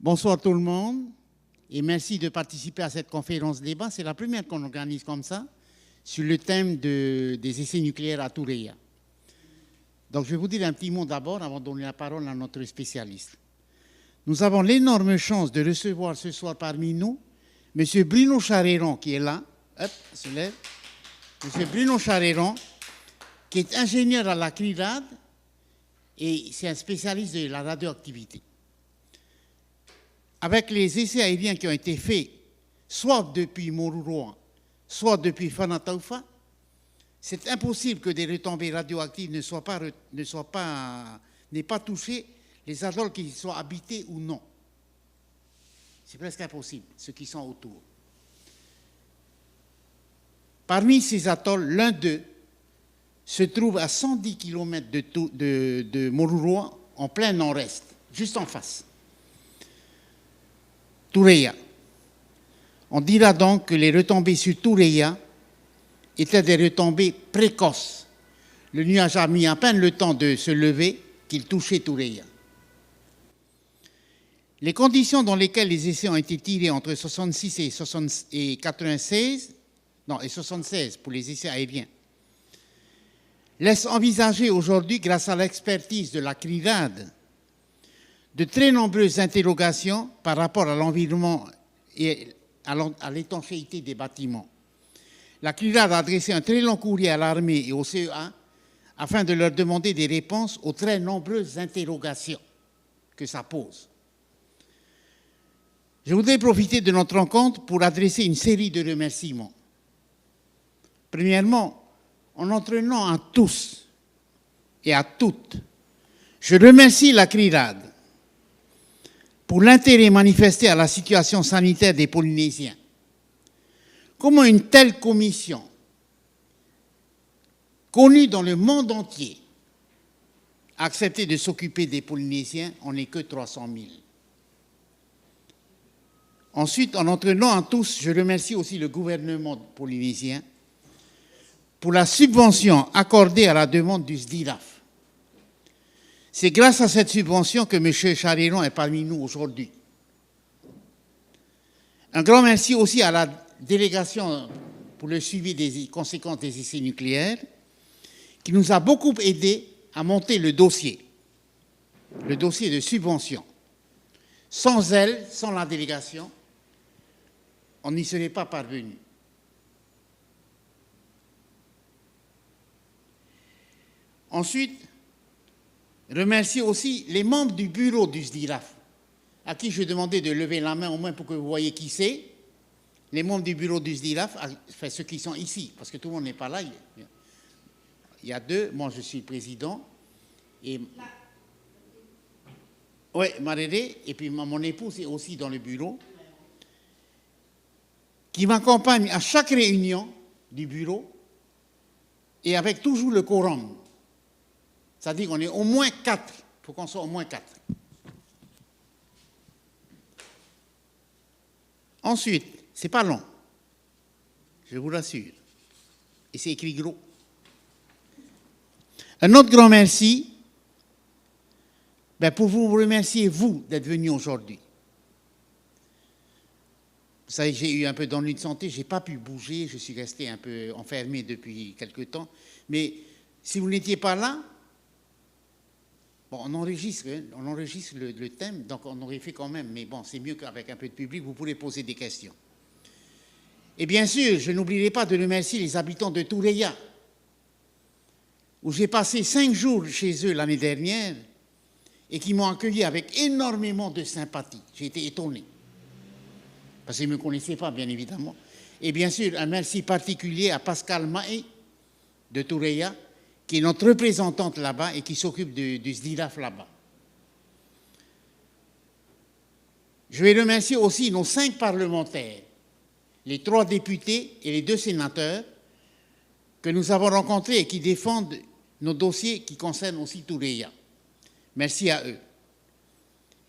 Bonsoir tout le monde et merci de participer à cette conférence débat. C'est la première qu'on organise comme ça sur le thème des essais nucléaires à Toureia. Donc je vais vous dire un petit mot d'abord avant de donner la parole à notre spécialiste. Nous avons l'énorme chance de recevoir ce soir parmi nous M. Bruno Charéron qui est là. Hop, se lève. M. Bruno Charéron qui est ingénieur à la CRIRAD et c'est un spécialiste de la radioactivité. Avec les essais aériens qui ont été faits, soit depuis Moruroa, soit depuis Fanataufa, c'est impossible que des retombées radioactives n'aient pas touché les atolls qui soient habités ou non. C'est presque impossible, ceux qui sont autour. Parmi ces atolls, l'un d'eux se trouve à 110 km de Moruroa, en plein nord-est, juste en face. Toureia. On dira donc que les retombées sur Toureia étaient des retombées précoces. Le nuage a mis à peine le temps de se lever qu'il touchait Toureia. Les conditions dans lesquelles les essais ont été tirés entre 66 et 96, non, et 76 pour les essais aériens, laissent envisager aujourd'hui, grâce à l'expertise de la CRIRAD, de très nombreuses interrogations par rapport à l'environnement et à l'étanchéité des bâtiments. La CRIRAD a adressé un très long courrier à l'armée et au CEA afin de leur demander des réponses aux très nombreuses interrogations que ça pose. Je voudrais profiter de notre rencontre pour adresser une série de remerciements. Premièrement, en notre nom à tous et à toutes, je remercie la CRIRAD pour l'intérêt manifesté à la situation sanitaire des Polynésiens. Comment une telle commission, connue dans le monde entier, a accepté de s'occuper des Polynésiens, on n'est que 300 000. Ensuite, en notre nom à tous, je remercie aussi le gouvernement polynésien pour la subvention accordée à la demande du SDIRAF. C'est grâce à cette subvention que M. Charéron est parmi nous aujourd'hui. Un grand merci aussi à la délégation pour le suivi des conséquences des essais nucléaires, qui nous a beaucoup aidé à monter le dossier de subvention. Sans elle, sans la délégation, on n'y serait pas parvenu. Ensuite, remercier aussi les membres du bureau du SDIRAF, à qui je demandais de lever la main au moins pour que vous voyez qui c'est. Les membres du bureau du SDIRAF, enfin ceux qui sont ici, parce que tout le monde n'est pas là. Il y a deux, moi je suis président, et oui, Maréré, et puis mon épouse est aussi dans le bureau, qui m'accompagne à chaque réunion du bureau, et avec toujours le quorum. C'est-à-dire qu'on est au moins 4. Il faut qu'on soit au moins 4. Ensuite, ce n'est pas long, je vous rassure. Et c'est écrit gros. Un autre grand merci, pour vous remercier, vous, d'être venus aujourd'hui. Vous savez, j'ai eu un peu d'ennui de santé, je n'ai pas pu bouger, je suis resté un peu enfermé depuis quelque temps. Mais si vous n'étiez pas là, bon, on enregistre le thème, donc on aurait fait quand même, mais bon, c'est mieux qu'avec un peu de public, vous pourrez poser des questions. Et bien sûr, je n'oublierai pas de remercier les habitants de Toureia, où j'ai passé 5 jours chez eux l'année dernière, et qui m'ont accueilli avec énormément de sympathie. J'ai été étonné, parce qu'ils ne me connaissaient pas, bien évidemment. Et bien sûr, un merci particulier à Pascal Mahé, de Toureia, qui est notre représentante là-bas et qui s'occupe du SDIRAF là-bas. Je vais remercier aussi nos 5 parlementaires, les 3 députés et les 2 sénateurs que nous avons rencontrés et qui défendent nos dossiers qui concernent aussi Toureia. Merci à eux.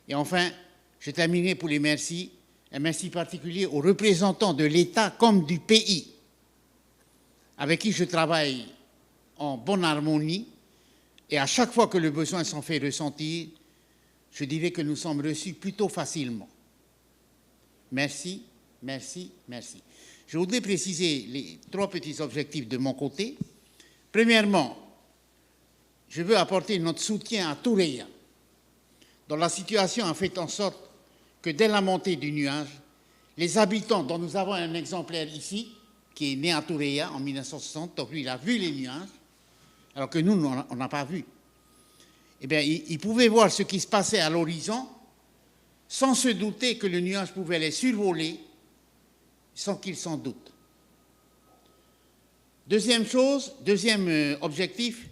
Et enfin, je terminerai pour les merci, un merci particulier aux représentants de l'État comme du pays, avec qui je travaille en bonne harmonie, et à chaque fois que le besoin s'en fait ressentir, je dirais que nous sommes reçus plutôt facilement. Merci, merci, merci. Je voudrais préciser les 3 petits objectifs de mon côté. Premièrement, je veux apporter notre soutien à Toureya, dont la situation a fait en sorte que dès la montée du nuage, les habitants, dont nous avons un exemplaire ici, qui est né à Toureya en 1960, donc lui, il a vu les nuages, alors que nous, on n'a pas vu. Eh bien, il pouvait voir ce qui se passait à l'horizon sans se douter que le nuage pouvait les survoler, sans qu'ils s'en doutent. Deuxième objectif,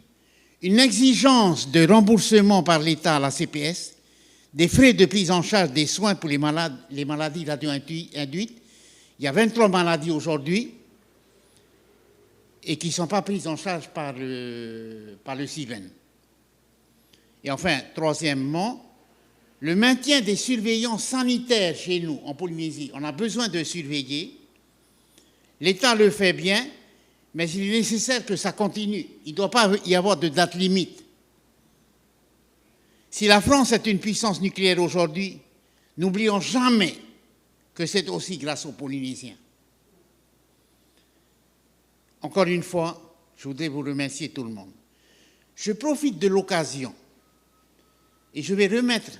une exigence de remboursement par l'État à la CPS des frais de prise en charge des soins pour les maladies radio-induites. Il y a 23 maladies aujourd'hui et qui ne sont pas prises en charge par le CIVEN. Et enfin, troisièmement, le maintien des surveillants sanitaires chez nous, en Polynésie. On a besoin de surveiller. L'État le fait bien, mais il est nécessaire que ça continue. Il ne doit pas y avoir de date limite. Si la France est une puissance nucléaire aujourd'hui, n'oublions jamais que c'est aussi grâce aux Polynésiens. Encore une fois, je voudrais vous remercier tout le monde. Je profite de l'occasion et je vais remettre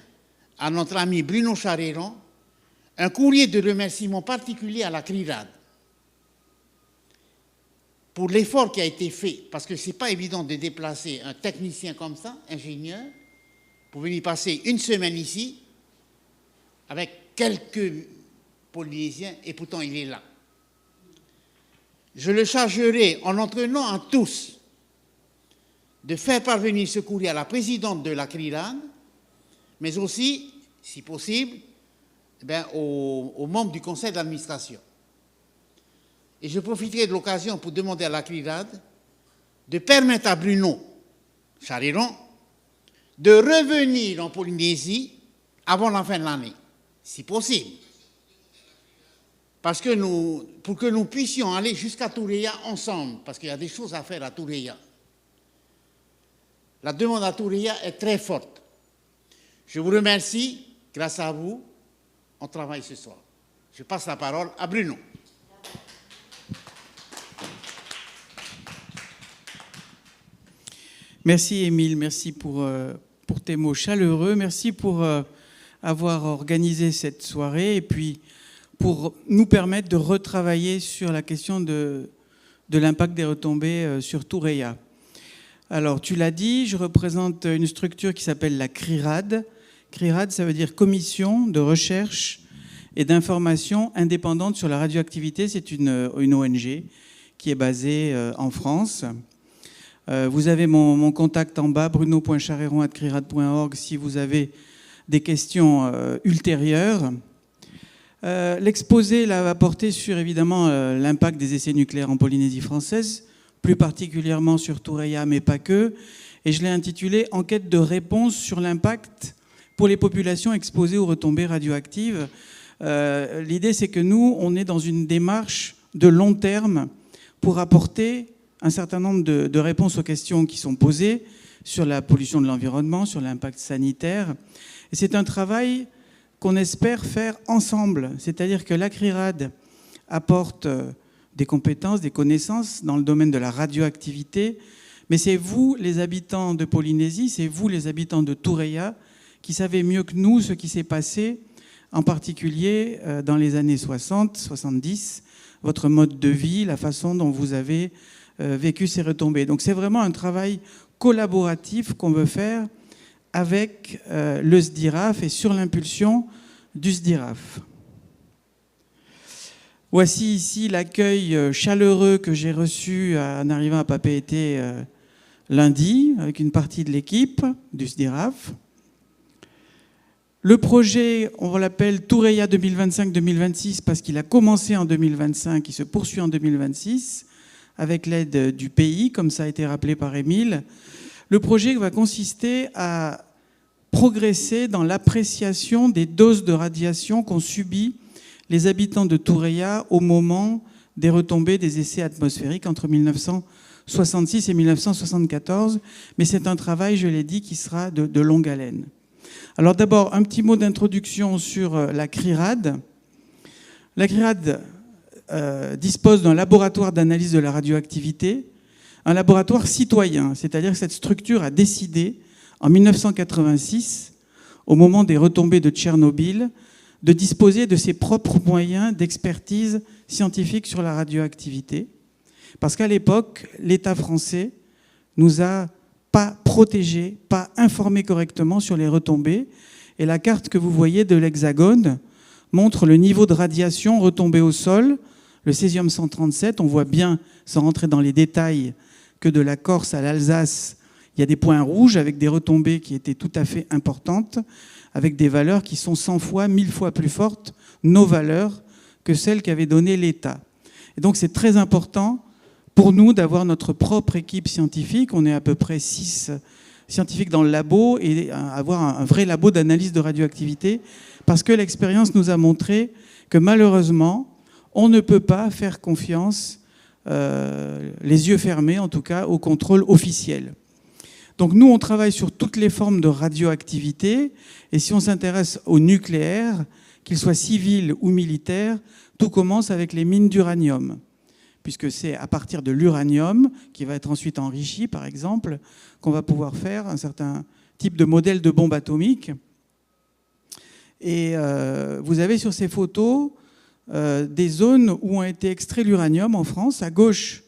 à notre ami Bruno Charéron un courrier de remerciement particulier à la CRIRAD pour l'effort qui a été fait, parce que ce n'est pas évident de déplacer un technicien comme ça, ingénieur, pour venir passer une semaine ici avec quelques Polynésiens, et pourtant il est là. Je le chargerai en entraînant à tous de faire parvenir ce courrier à la présidente de la CRIRAD, mais aussi, si possible, aux membres du conseil d'administration. Et je profiterai de l'occasion pour demander à la CRIRAD de permettre à Bruno Charéron de revenir en Polynésie avant la fin de l'année, si possible. Parce que pour que nous puissions aller jusqu'à Toureya ensemble, parce qu'il y a des choses à faire à Toureya. La demande à Toureya est très forte. Je vous remercie, grâce à vous, on travaille ce soir. Je passe la parole à Bruno. Merci Émile, merci pour tes mots chaleureux, merci pour avoir organisé cette soirée et puis pour nous permettre de retravailler sur la question de l'impact des retombées sur Toureya. Alors, tu l'as dit, je représente une structure qui s'appelle la CRIRAD. CRIRAD, ça veut dire Commission de recherche et d'information indépendante sur la radioactivité. C'est une ONG qui est basée en France. Vous avez mon contact en bas, bruno.charéron@crirad.org, si vous avez des questions ultérieures. L'exposé là, va porter sur, évidemment, l'impact des essais nucléaires en Polynésie française, plus particulièrement sur Toureya, mais pas que. Et je l'ai intitulé « Enquête de réponse sur l'impact pour les populations exposées aux retombées radioactives ». L'idée, c'est que nous, on est dans une démarche de long terme pour apporter un certain nombre de réponses aux questions qui sont posées sur la pollution de l'environnement, sur l'impact sanitaire. Et c'est un travail qu'on espère faire ensemble. C'est-à-dire que la CRIRAD apporte des compétences, des connaissances dans le domaine de la radioactivité, mais c'est vous, les habitants de Polynésie, c'est vous, les habitants de Toureya, qui savez mieux que nous ce qui s'est passé, en particulier dans les années 60, 70, votre mode de vie, la façon dont vous avez vécu ces retombées. Donc c'est vraiment un travail collaboratif qu'on veut faire avec le SDIRAF et sur l'impulsion du SDIRAF. Voici ici l'accueil chaleureux que j'ai reçu en arrivant à Papeete lundi avec une partie de l'équipe du SDIRAF. Le projet, on l'appelle Toureya 2025-2026 parce qu'il a commencé en 2025, il se poursuit en 2026 avec l'aide du pays, comme ça a été rappelé par Émile. Le projet va consister à progresser dans l'appréciation des doses de radiation qu'ont subies les habitants de Toureya au moment des retombées des essais atmosphériques entre 1966 et 1974. Mais c'est un travail, je l'ai dit, qui sera de longue haleine. Alors d'abord, un petit mot d'introduction sur la CRIRAD. La CRIRAD dispose d'un laboratoire d'analyse de la radioactivité, un laboratoire citoyen, c'est-à-dire que cette structure a décidé, en 1986, au moment des retombées de Tchernobyl, de disposer de ses propres moyens d'expertise scientifique sur la radioactivité. Parce qu'à l'époque, l'État français nous a pas protégés, pas informés correctement sur les retombées. Et la carte que vous voyez de l'Hexagone montre le niveau de radiation retombé au sol, le césium-137. On voit bien, sans rentrer dans les détails, que de la Corse à l'Alsace, il y a des points rouges avec des retombées qui étaient tout à fait importantes, avec des valeurs qui sont 100 fois, 1000 fois plus fortes, nos valeurs, que celles qu'avait données l'État. Et donc c'est très important pour nous d'avoir notre propre équipe scientifique. On est à peu près 6 scientifiques dans le labo et avoir un vrai labo d'analyse de radioactivité, parce que l'expérience nous a montré que malheureusement, on ne peut pas faire confiance, les yeux fermés en tout cas, au contrôle officiel. Donc nous, on travaille sur toutes les formes de radioactivité, et si on s'intéresse au nucléaire, qu'il soit civil ou militaire, tout commence avec les mines d'uranium, puisque c'est à partir de l'uranium, qui va être ensuite enrichi par exemple, qu'on va pouvoir faire un certain type de modèle de bombe atomique. Et vous avez sur ces photos des zones où ont été extraits l'uranium en France. À gauche,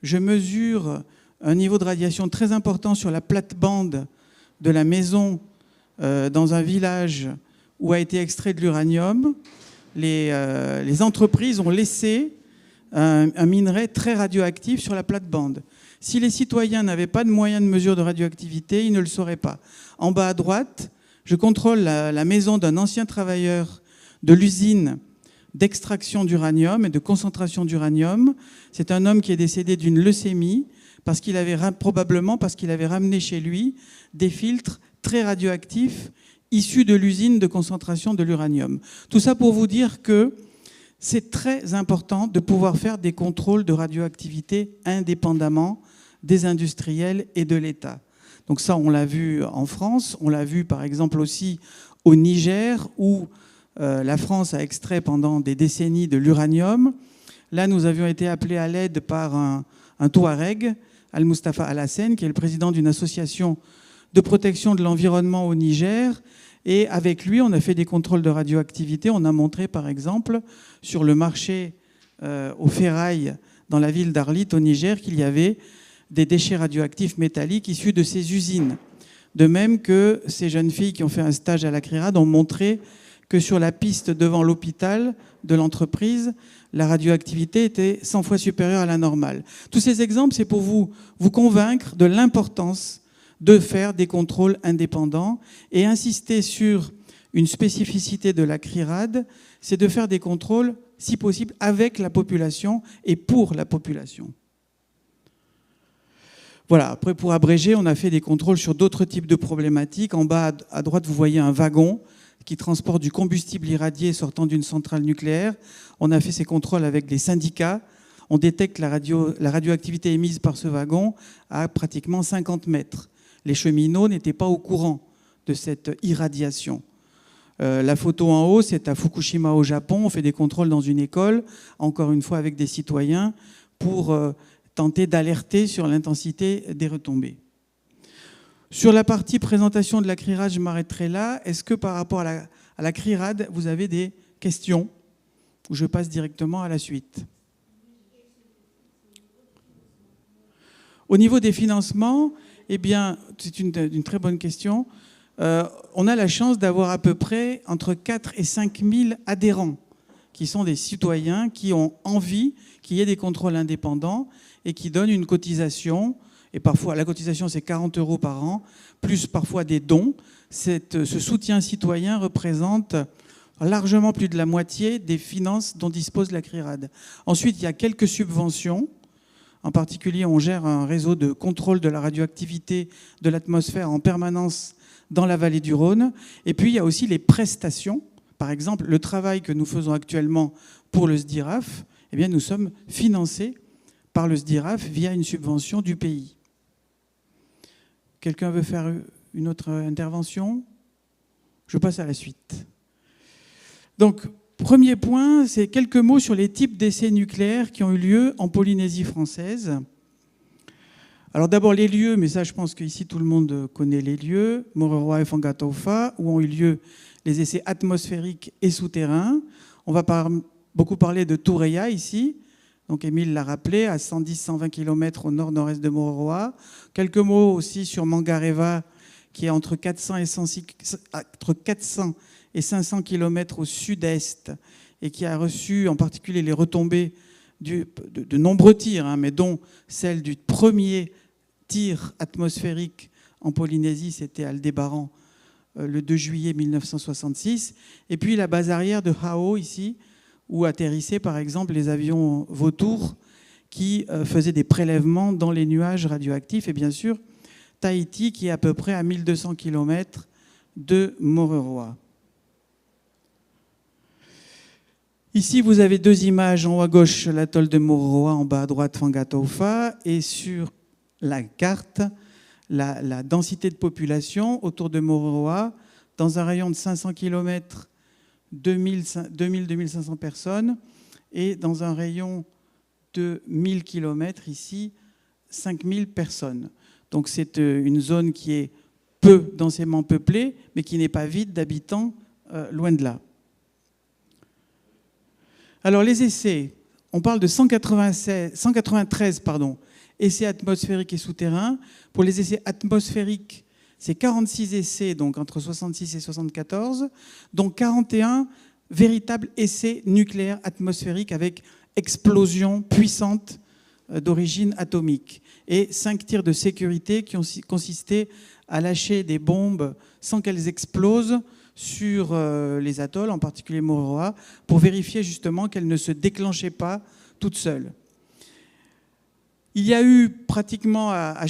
je mesure un niveau de radiation très important sur la plate-bande de la maison dans un village où a été extrait de l'uranium. Les entreprises ont laissé un minerai très radioactif sur la plate-bande. Si les citoyens n'avaient pas de moyens de mesure de radioactivité, ils ne le sauraient pas. En bas à droite, je contrôle la maison d'un ancien travailleur de l'usine d'extraction d'uranium et de concentration d'uranium. C'est un homme qui est décédé d'une leucémie probablement parce qu'il avait ramené chez lui des filtres très radioactifs issus de l'usine de concentration de l'uranium. Tout ça pour vous dire que c'est très important de pouvoir faire des contrôles de radioactivité indépendamment des industriels et de l'État. Donc ça, on l'a vu en France, on l'a vu par exemple aussi au Niger, où la France a extrait pendant des décennies de l'uranium. Là, nous avions été appelés à l'aide par un Touareg, Al-Mustafa Al-Hassen, qui est le président d'une association de protection de l'environnement au Niger. Et avec lui, on a fait des contrôles de radioactivité. On a montré, par exemple, sur le marché aux ferrailles dans la ville d'Arlit, au Niger, qu'il y avait des déchets radioactifs métalliques issus de ces usines. De même que ces jeunes filles qui ont fait un stage à la CRIRAD ont montré que sur la piste devant l'hôpital de l'entreprise, la radioactivité était 100 fois supérieure à la normale. Tous ces exemples, c'est pour vous convaincre de l'importance de faire des contrôles indépendants et insister sur une spécificité de la CRIRAD, c'est de faire des contrôles, si possible, avec la population et pour la population. Voilà, après pour abréger, on a fait des contrôles sur d'autres types de problématiques. En bas à droite, vous voyez un wagon qui transporte du combustible irradié sortant d'une centrale nucléaire. On a fait ces contrôles avec les syndicats. On détecte la radioactivité émise par ce wagon à pratiquement 50 mètres. Les cheminots n'étaient pas au courant de cette irradiation. La photo en haut, c'est à Fukushima au Japon. On fait des contrôles dans une école, encore une fois avec des citoyens, pour tenter d'alerter sur l'intensité des retombées. Sur la partie présentation de la CRIRAD, je m'arrêterai là. Est-ce que par rapport à la CRIRAD, vous avez des questions? Ou je passe directement à la suite. Au niveau des financements, eh bien, c'est une très bonne question. On a la chance d'avoir à peu près entre 4 et 5 000 adhérents, qui sont des citoyens qui ont envie qu'il y ait des contrôles indépendants et qui donnent une cotisation. Et parfois, la cotisation, c'est 40 € par an, plus parfois des dons. Ce soutien citoyen représente largement plus de la moitié des finances dont dispose la CRIRAD. Ensuite, il y a quelques subventions. En particulier, on gère un réseau de contrôle de la radioactivité de l'atmosphère en permanence dans la vallée du Rhône. Et puis, il y a aussi les prestations. Par exemple, le travail que nous faisons actuellement pour le SDIRAF, eh bien, nous sommes financés par le SDIRAF via une subvention du pays. Quelqu'un veut faire une autre intervention? Je passe à la suite. Donc, premier point, c'est quelques mots sur les types d'essais nucléaires qui ont eu lieu en Polynésie française. Alors d'abord les lieux, mais ça je pense qu'ici tout le monde connaît les lieux, Mororoa et Fangataufa, où ont eu lieu les essais atmosphériques et souterrains. On va beaucoup parler de Tureia ici, donc Émile l'a rappelé, à 110-120 km au nord-nord-est de Mororoa. Quelques mots aussi sur Mangareva, qui est entre 400 et 500 km au sud-est, et qui a reçu en particulier les retombées de nombreux tirs, mais dont celle du premier tir atmosphérique en Polynésie, c'était à Aldébaran le 2 juillet 1966. Et puis la base arrière de Hao, ici, où atterrissaient par exemple les avions Vautour qui faisaient des prélèvements dans les nuages radioactifs. Et bien sûr, Tahiti, qui est à peu près à 1200 km de Mororoa. Ici, vous avez deux images. En haut à gauche, l'atoll de Mororoa, en bas à droite, Fangataufa. Et sur la carte, la densité de population autour de Mororoa, dans un rayon de 500 km, 2000-2500 personnes. Et dans un rayon de 1000 km, ici, 5000 personnes. Donc c'est une zone qui est peu densément peuplée, mais qui n'est pas vide d'habitants, loin de là. Alors les essais, on parle de 193 essais atmosphériques et souterrains. Pour les essais atmosphériques, c'est 46 essais, donc entre 66 et 74, dont 41 véritables essais nucléaires atmosphériques avec explosion puissante d'origine atomique. Et 5 tirs de sécurité qui ont consisté à lâcher des bombes sans qu'elles explosent sur les atolls, en particulier Mororoa, pour vérifier justement qu'elles ne se déclenchaient pas toutes seules. Il y a eu pratiquement, à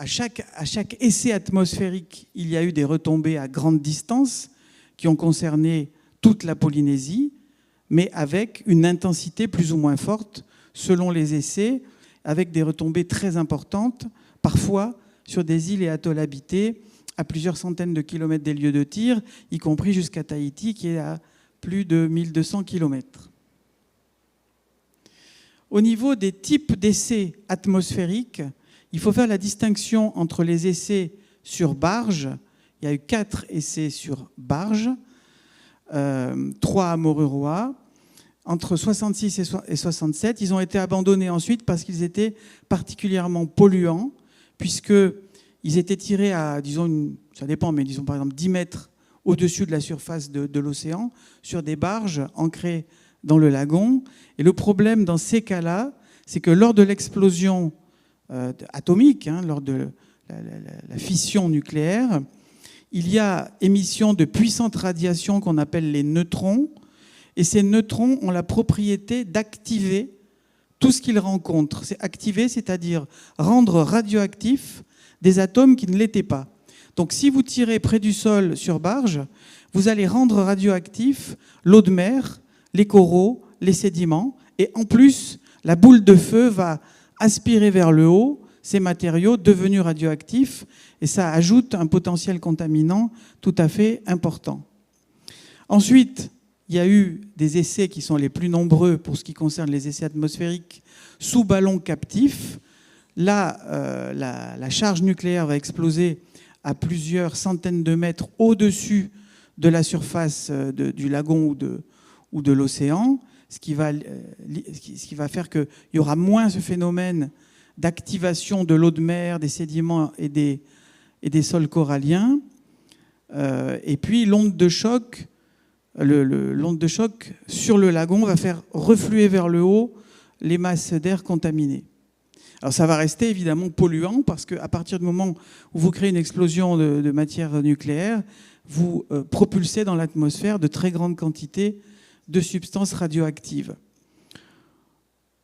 chaque essai atmosphérique, il y a eu des retombées à grande distance qui ont concerné toute la Polynésie, mais avec une intensité plus ou moins forte selon les essais, avec des retombées très importantes, parfois sur des îles et atolls habités, à plusieurs centaines de kilomètres des lieux de tir, y compris jusqu'à Tahiti, qui est à plus de 1200 kilomètres. Au niveau des types d'essais atmosphériques, il faut faire la distinction entre les essais sur barge. Il y a eu 4 essais sur barge, 3 à Mororoa. Entre 66 et 67, ils ont été abandonnés ensuite parce qu'ils étaient particulièrement polluants, puisqu'ils étaient tirés à, disons, ça dépend, mais disons par exemple 10 mètres au-dessus de la surface de l'océan, sur des barges ancrées dans le lagon. Et le problème dans ces cas-là, c'est que lors de l'explosion atomique, lors de la fission nucléaire, il y a émission de puissantes radiations qu'on appelle les neutrons, et ces neutrons ont la propriété d'activer tout ce qu'ils rencontrent. C'est activer, c'est-à-dire rendre radioactifs des atomes qui ne l'étaient pas. Donc si vous tirez près du sol sur barge, vous allez rendre radioactifs l'eau de mer, les coraux, les sédiments, et en plus, la boule de feu va aspirer vers le haut ces matériaux devenus radioactifs, et ça ajoute un potentiel contaminant tout à fait important. Ensuite, il y a eu des essais qui sont les plus nombreux pour ce qui concerne les essais atmosphériques sous ballon captif. Là, la charge nucléaire va exploser à plusieurs centaines de mètres au-dessus de la surface du lagon ou de l'océan, ce qui va faire qu'il y aura moins ce phénomène d'activation de l'eau de mer, des sédiments et des sols coralliens. Et puis l'onde de choc, l'onde de choc sur le lagon va faire refluer vers le haut les masses d'air contaminées. Alors ça va rester évidemment polluant parce qu'à partir du moment où vous créez une explosion de matière nucléaire, vous propulsez dans l'atmosphère de très grandes quantités de substances radioactives.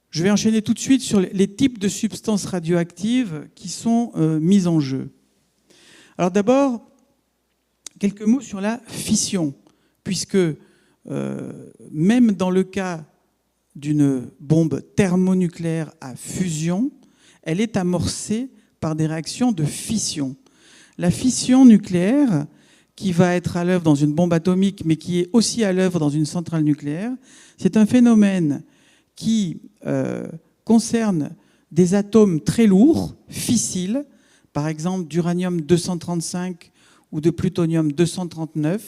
Je vais enchaîner tout de suite sur les types de substances radioactives qui sont mises en jeu. Alors d'abord, quelques mots sur la fission, puisque même dans le cas d'une bombe thermonucléaire à fusion, elle est amorcée par des réactions de fission. La fission nucléaire, qui va être à l'œuvre dans une bombe atomique, mais qui est aussi à l'œuvre dans une centrale nucléaire. C'est un phénomène qui concerne des atomes très lourds, fissiles, par exemple d'uranium-235 ou de plutonium-239.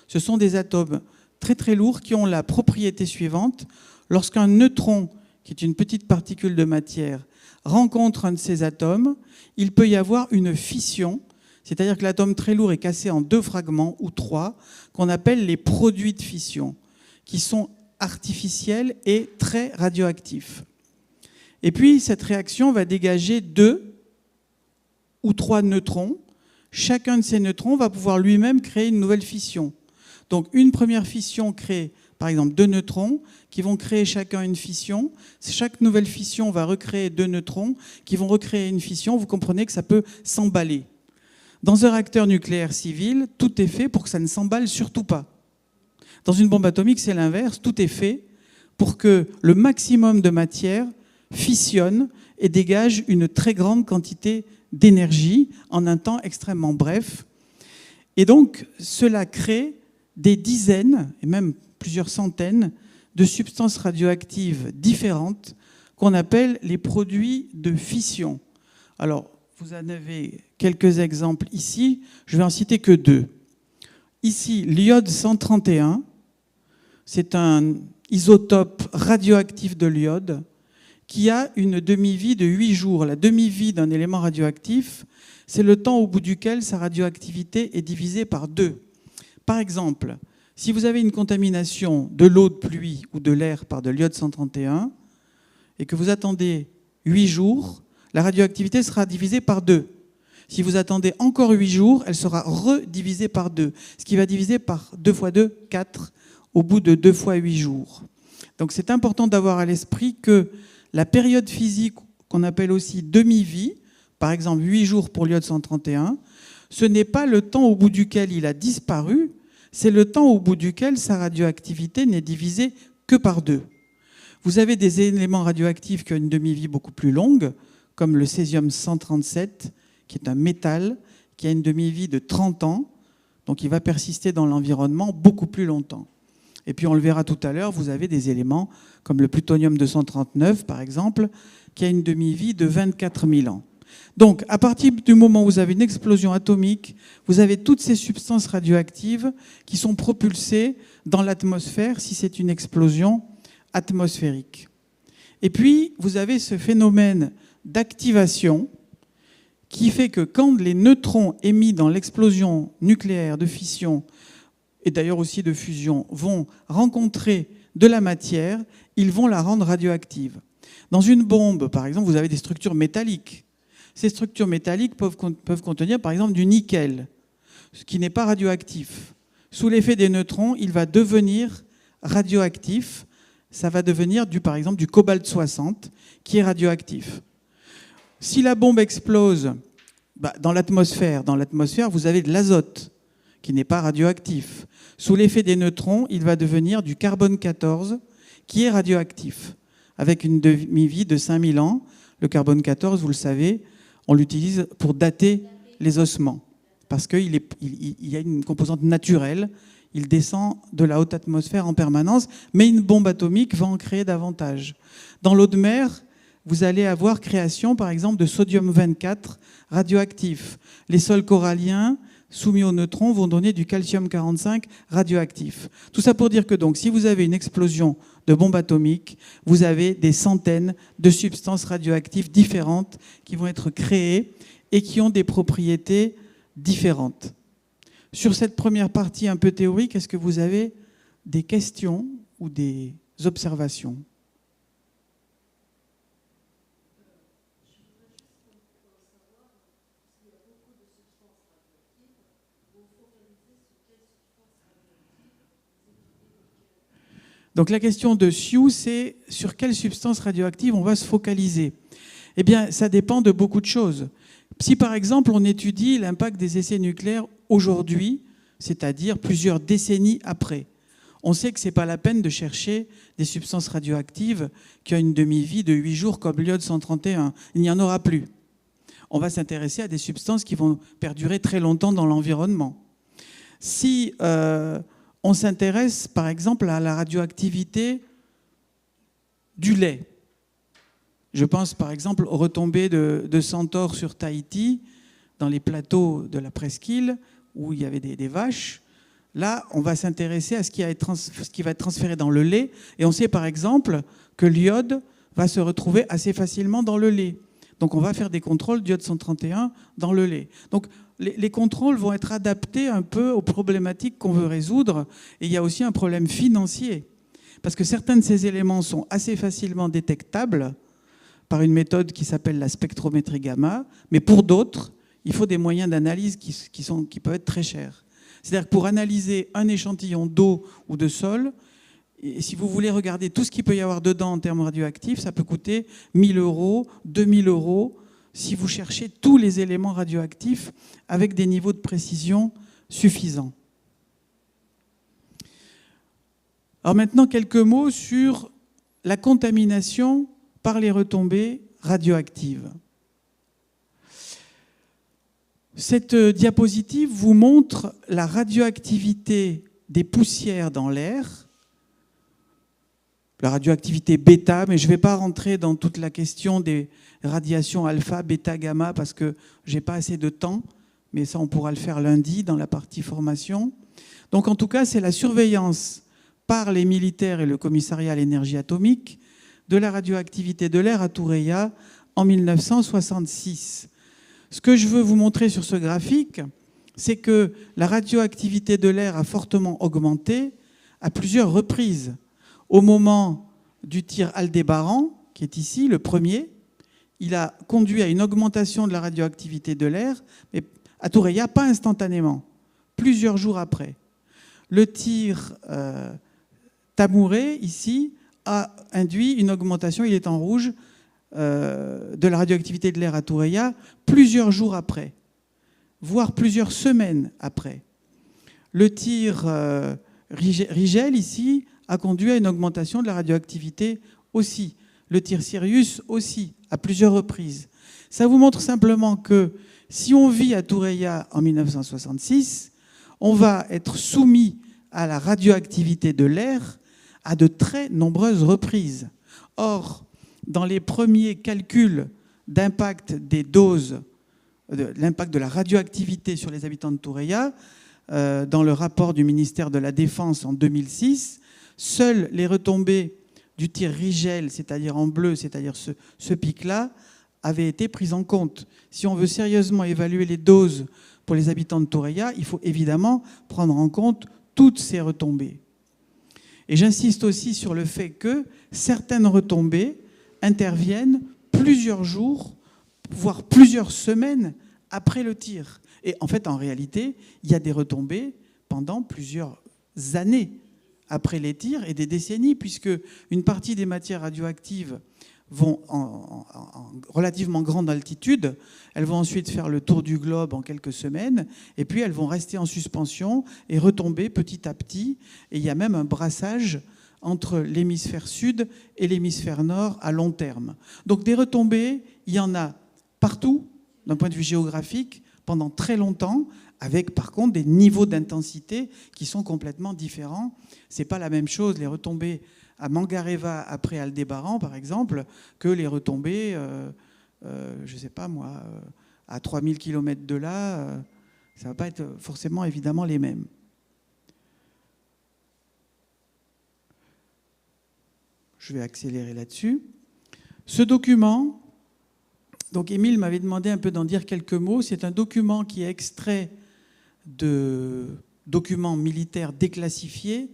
Ce sont des atomes très très lourds qui ont la propriété suivante. Lorsqu'un neutron, qui est une petite particule de matière, rencontre un de ces atomes, il peut y avoir une fission, c'est-à-dire que l'atome très lourd est cassé en 2 fragments ou 3, qu'on appelle les produits de fission, qui sont artificiels et très radioactifs. Et puis, cette réaction va dégager 2 ou 3 neutrons. Chacun de ces neutrons va pouvoir lui-même créer une nouvelle fission. Donc, une première fission crée, par exemple, 2 neutrons qui vont créer chacun une fission. Chaque nouvelle fission va recréer 2 neutrons qui vont recréer une fission. Vous comprenez que ça peut s'emballer. Dans un réacteur nucléaire civil, tout est fait pour que ça ne s'emballe surtout pas. Dans une bombe atomique, c'est l'inverse. Tout est fait pour que le maximum de matière fissionne et dégage une très grande quantité d'énergie en un temps extrêmement bref. Et donc, cela crée des dizaines, et même plusieurs centaines, de substances radioactives différentes qu'on appelle les produits de fission. Alors, vous en avez quelques exemples ici, je vais en citer que 2. Ici, l'iode 131, c'est un isotope radioactif de l'iode qui a une demi-vie de 8 jours. La demi-vie d'un élément radioactif, c'est le temps au bout duquel sa radioactivité est divisée par 2. Par exemple, si vous avez une contamination de l'eau de pluie ou de l'air par de l'iode 131 et que vous attendez 8 jours, la radioactivité sera divisée par 2. Si vous attendez encore 8 jours, elle sera redivisée par 2, ce qui va diviser par 2 fois 2, 4, au bout de 2 fois 8 jours. Donc c'est important d'avoir à l'esprit que la période physique, qu'on appelle aussi demi-vie, par exemple 8 jours pour l'iode 131, ce n'est pas le temps au bout duquel il a disparu, c'est le temps au bout duquel sa radioactivité n'est divisée que par 2. Vous avez des éléments radioactifs qui ont une demi-vie beaucoup plus longue, comme le césium-137, qui est un métal, qui a une demi-vie de 30 ans, donc il va persister dans l'environnement beaucoup plus longtemps. Et puis on le verra tout à l'heure, vous avez des éléments comme le plutonium-239, par exemple, qui a une demi-vie de 24 000 ans. Donc, à partir du moment où vous avez une explosion atomique, vous avez toutes ces substances radioactives qui sont propulsées dans l'atmosphère si c'est une explosion atmosphérique. Et puis, vous avez ce phénomène d'activation qui fait que quand les neutrons émis dans l'explosion nucléaire de fission, et d'ailleurs aussi de fusion, vont rencontrer de la matière, ils vont la rendre radioactive. Dans une bombe, par exemple, vous avez des structures métalliques. Ces structures métalliques peuvent contenir, par exemple, du nickel, ce qui n'est pas radioactif. Sous l'effet des neutrons, il va devenir radioactif. Ça va devenir, par exemple, du cobalt-60, qui est radioactif. Si la bombe explose dans l'atmosphère, vous avez de l'azote, qui n'est pas radioactif. Sous l'effet des neutrons, il va devenir du carbone-14, qui est radioactif, avec une demi-vie de 5000 ans. Le carbone-14, vous le savez, on l'utilise pour dater les ossements, parce qu'il y a une composante naturelle, il descend de la haute atmosphère en permanence, mais une bombe atomique va en créer davantage. Dans l'eau de mer, vous allez avoir création, par exemple, de sodium-24 radioactif. Les sols coralliens soumis aux neutrons vont donner du calcium-45 radioactif. Tout ça pour dire que donc, si vous avez une explosion de bombe atomique, vous avez des centaines de substances radioactives différentes qui vont être créées et qui ont des propriétés différentes. Sur cette première partie un peu théorique, est-ce que vous avez des questions ou des observations ? Donc la question de Sioux, c'est sur quelle substance radioactive on va se focaliser. Eh bien, ça dépend de beaucoup de choses. Si par exemple on étudie l'impact des essais nucléaires aujourd'hui, c'est-à-dire plusieurs décennies après, on sait que ce n'est pas la peine de chercher des substances radioactives qui ont une demi-vie de 8 jours comme l'iode 131. Il n'y en aura plus. On va s'intéresser à des substances qui vont perdurer très longtemps dans l'environnement. Si on s'intéresse, par exemple, à la radioactivité du lait, je pense par exemple aux retombées de Centaure sur Tahiti, dans les plateaux de la presqu'île, où il y avait des vaches. Là, on va s'intéresser à ce qui va être transféré dans le lait. Et on sait par exemple que l'iode va se retrouver assez facilement dans le lait. Donc on va faire des contrôles d'iode 131 dans le lait. Donc les contrôles vont être adaptés un peu aux problématiques qu'on veut résoudre. Et il y a aussi un problème financier. Parce que certains de ces éléments sont assez facilement détectables par une méthode qui s'appelle la spectrométrie gamma. Mais pour d'autres, il faut des moyens d'analyse qui peuvent être très chers. C'est-à-dire que pour analyser un échantillon d'eau ou de sol, et si vous voulez regarder tout ce qu'il peut y avoir dedans en termes radioactifs, ça peut coûter 1 000 €, 2 000 € si vous cherchez tous les éléments radioactifs avec des niveaux de précision suffisants. Alors maintenant, quelques mots sur la contamination par les retombées radioactives. Cette diapositive vous montre la radioactivité des poussières dans l'air, la radioactivité bêta, mais je ne vais pas rentrer dans toute la question des radiations alpha, bêta, gamma, parce que je n'ai pas assez de temps, mais ça on pourra le faire lundi dans la partie formation. Donc en tout cas, c'est la surveillance par les militaires et le commissariat à l'énergie atomique de la radioactivité de l'air à Tureia en 1966. Ce que je veux vous montrer sur ce graphique, c'est que la radioactivité de l'air a fortement augmenté à plusieurs reprises. Au moment du tir Aldébaran, qui est ici, le premier, il a conduit à une augmentation de la radioactivité de l'air, mais à Tureia, pas instantanément, plusieurs jours après. Le tir Tamouré, ici, a induit une augmentation, il est en rouge, de la radioactivité de l'air à Tureia plusieurs jours après, voire plusieurs semaines après. Le tir Rigel, ici, a conduit à une augmentation de la radioactivité aussi. Le tir Sirius aussi, à plusieurs reprises. Ça vous montre simplement que si on vit à Tureia en 1966, on va être soumis à la radioactivité de l'air à de très nombreuses reprises. Or, dans les premiers calculs d'impact des doses, l'impact de la radioactivité sur les habitants de Tureia, dans le rapport du ministère de la Défense en 2006, seules les retombées du tir Rigel, c'est-à-dire en bleu, c'est-à-dire ce pic-là, avaient été prises en compte. Si on veut sérieusement évaluer les doses pour les habitants de Tureia, il faut évidemment prendre en compte toutes ces retombées. Et j'insiste aussi sur le fait que certaines retombées interviennent plusieurs jours, voire plusieurs semaines après le tir. Et en fait, en réalité, il y a des retombées pendant plusieurs années après les tirs et des décennies, puisque une partie des matières radioactives vont en relativement grande altitude, elles vont ensuite faire le tour du globe en quelques semaines, et puis elles vont rester en suspension et retomber petit à petit. Et il y a même un brassage entre l'hémisphère sud et l'hémisphère nord à long terme. Donc des retombées, il y en a partout, d'un point de vue géographique, pendant très longtemps, avec par contre des niveaux d'intensité qui sont complètement différents. Ce n'est pas la même chose, les retombées à Mangareva après Aldébaran, par exemple, que les retombées, je ne sais pas moi, à 3000 km de là, ça ne va pas être forcément évidemment les mêmes. Je vais accélérer là-dessus. Ce document, donc Émile m'avait demandé un peu d'en dire quelques mots, c'est un document qui est extrait de documents militaires déclassifiés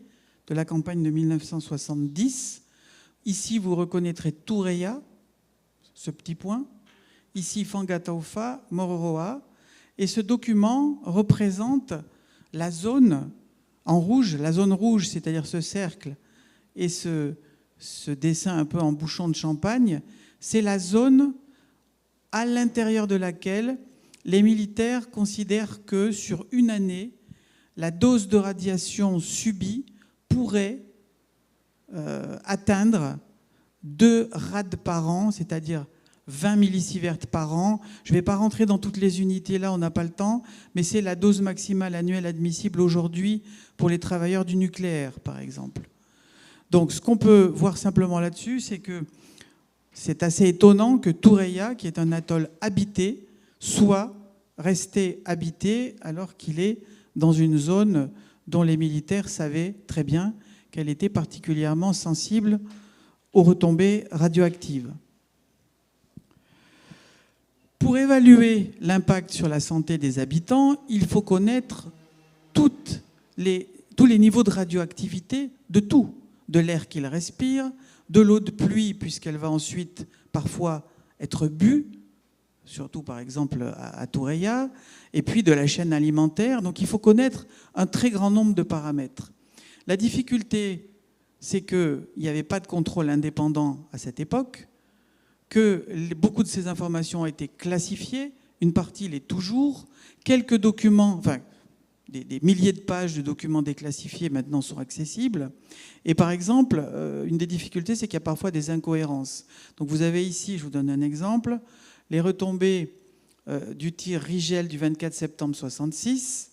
de la campagne de 1970. Ici, vous reconnaîtrez Tureia, ce petit point. Ici, Fangataufa, Mororoa. Et ce document représente la zone en rouge. La zone rouge, c'est-à-dire ce cercle et ce dessin un peu en bouchon de champagne, c'est la zone à l'intérieur de laquelle les militaires considèrent que sur une année, la dose de radiation subie pourrait atteindre 2 rads par an, c'est-à-dire 20 millisieverts par an. Je ne vais pas rentrer dans toutes les unités là, on n'a pas le temps, mais c'est la dose maximale annuelle admissible aujourd'hui pour les travailleurs du nucléaire, par exemple. Donc ce qu'on peut voir simplement là-dessus, c'est que c'est assez étonnant que Thureia, qui est un atoll habité, soit resté habité alors qu'il est dans une zone dont les militaires savaient très bien qu'elle était particulièrement sensible aux retombées radioactives. Pour évaluer l'impact sur la santé des habitants, il faut connaître tous les niveaux de radioactivité de tout, de l'air qu'ils respirent, de l'eau de pluie, puisqu'elle va ensuite parfois être bue, surtout par exemple à Thureia, et puis de la chaîne alimentaire. Donc il faut connaître un très grand nombre de paramètres. La difficulté, c'est qu'il n'y avait pas de contrôle indépendant à cette époque, que beaucoup de ces informations ont été classifiées, une partie l'est toujours, quelques documents, enfin des milliers de pages de documents déclassifiés maintenant sont accessibles. Et par exemple, une des difficultés, c'est qu'il y a parfois des incohérences. Donc vous avez ici, je vous donne un exemple, les retombées du tir Rigel du 24 septembre 1966.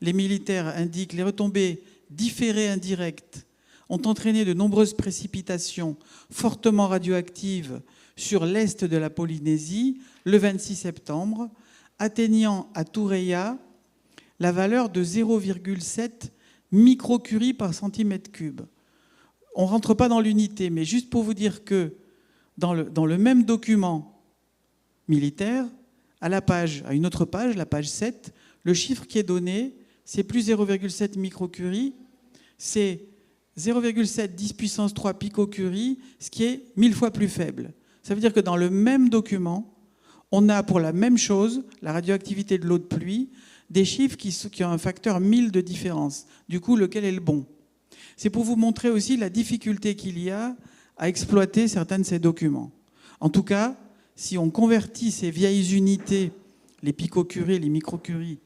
Les militaires indiquent les retombées différées indirectes ont entraîné de nombreuses précipitations fortement radioactives sur l'est de la Polynésie le 26 septembre, atteignant à Thureia la valeur de 0,7 microcurie par centimètre cube. On ne rentre pas dans l'unité, mais juste pour vous dire que dans le même document militaire, à une autre page, la page 7, le chiffre qui est donné, c'est plus 0,7 microcurie, c'est 0,7 10 puissance 3 picocurie, ce qui est 1000 fois plus faible. Ça veut dire que dans le même document, on a pour la même chose, la radioactivité de l'eau de pluie, des chiffres qui ont un facteur 1000 de différence. Du coup, lequel est le bon? C'est pour vous montrer aussi la difficulté qu'il y a à exploiter certains de ces documents. En tout cas, si on convertit ces vieilles unités, les picocuries, les microcuries,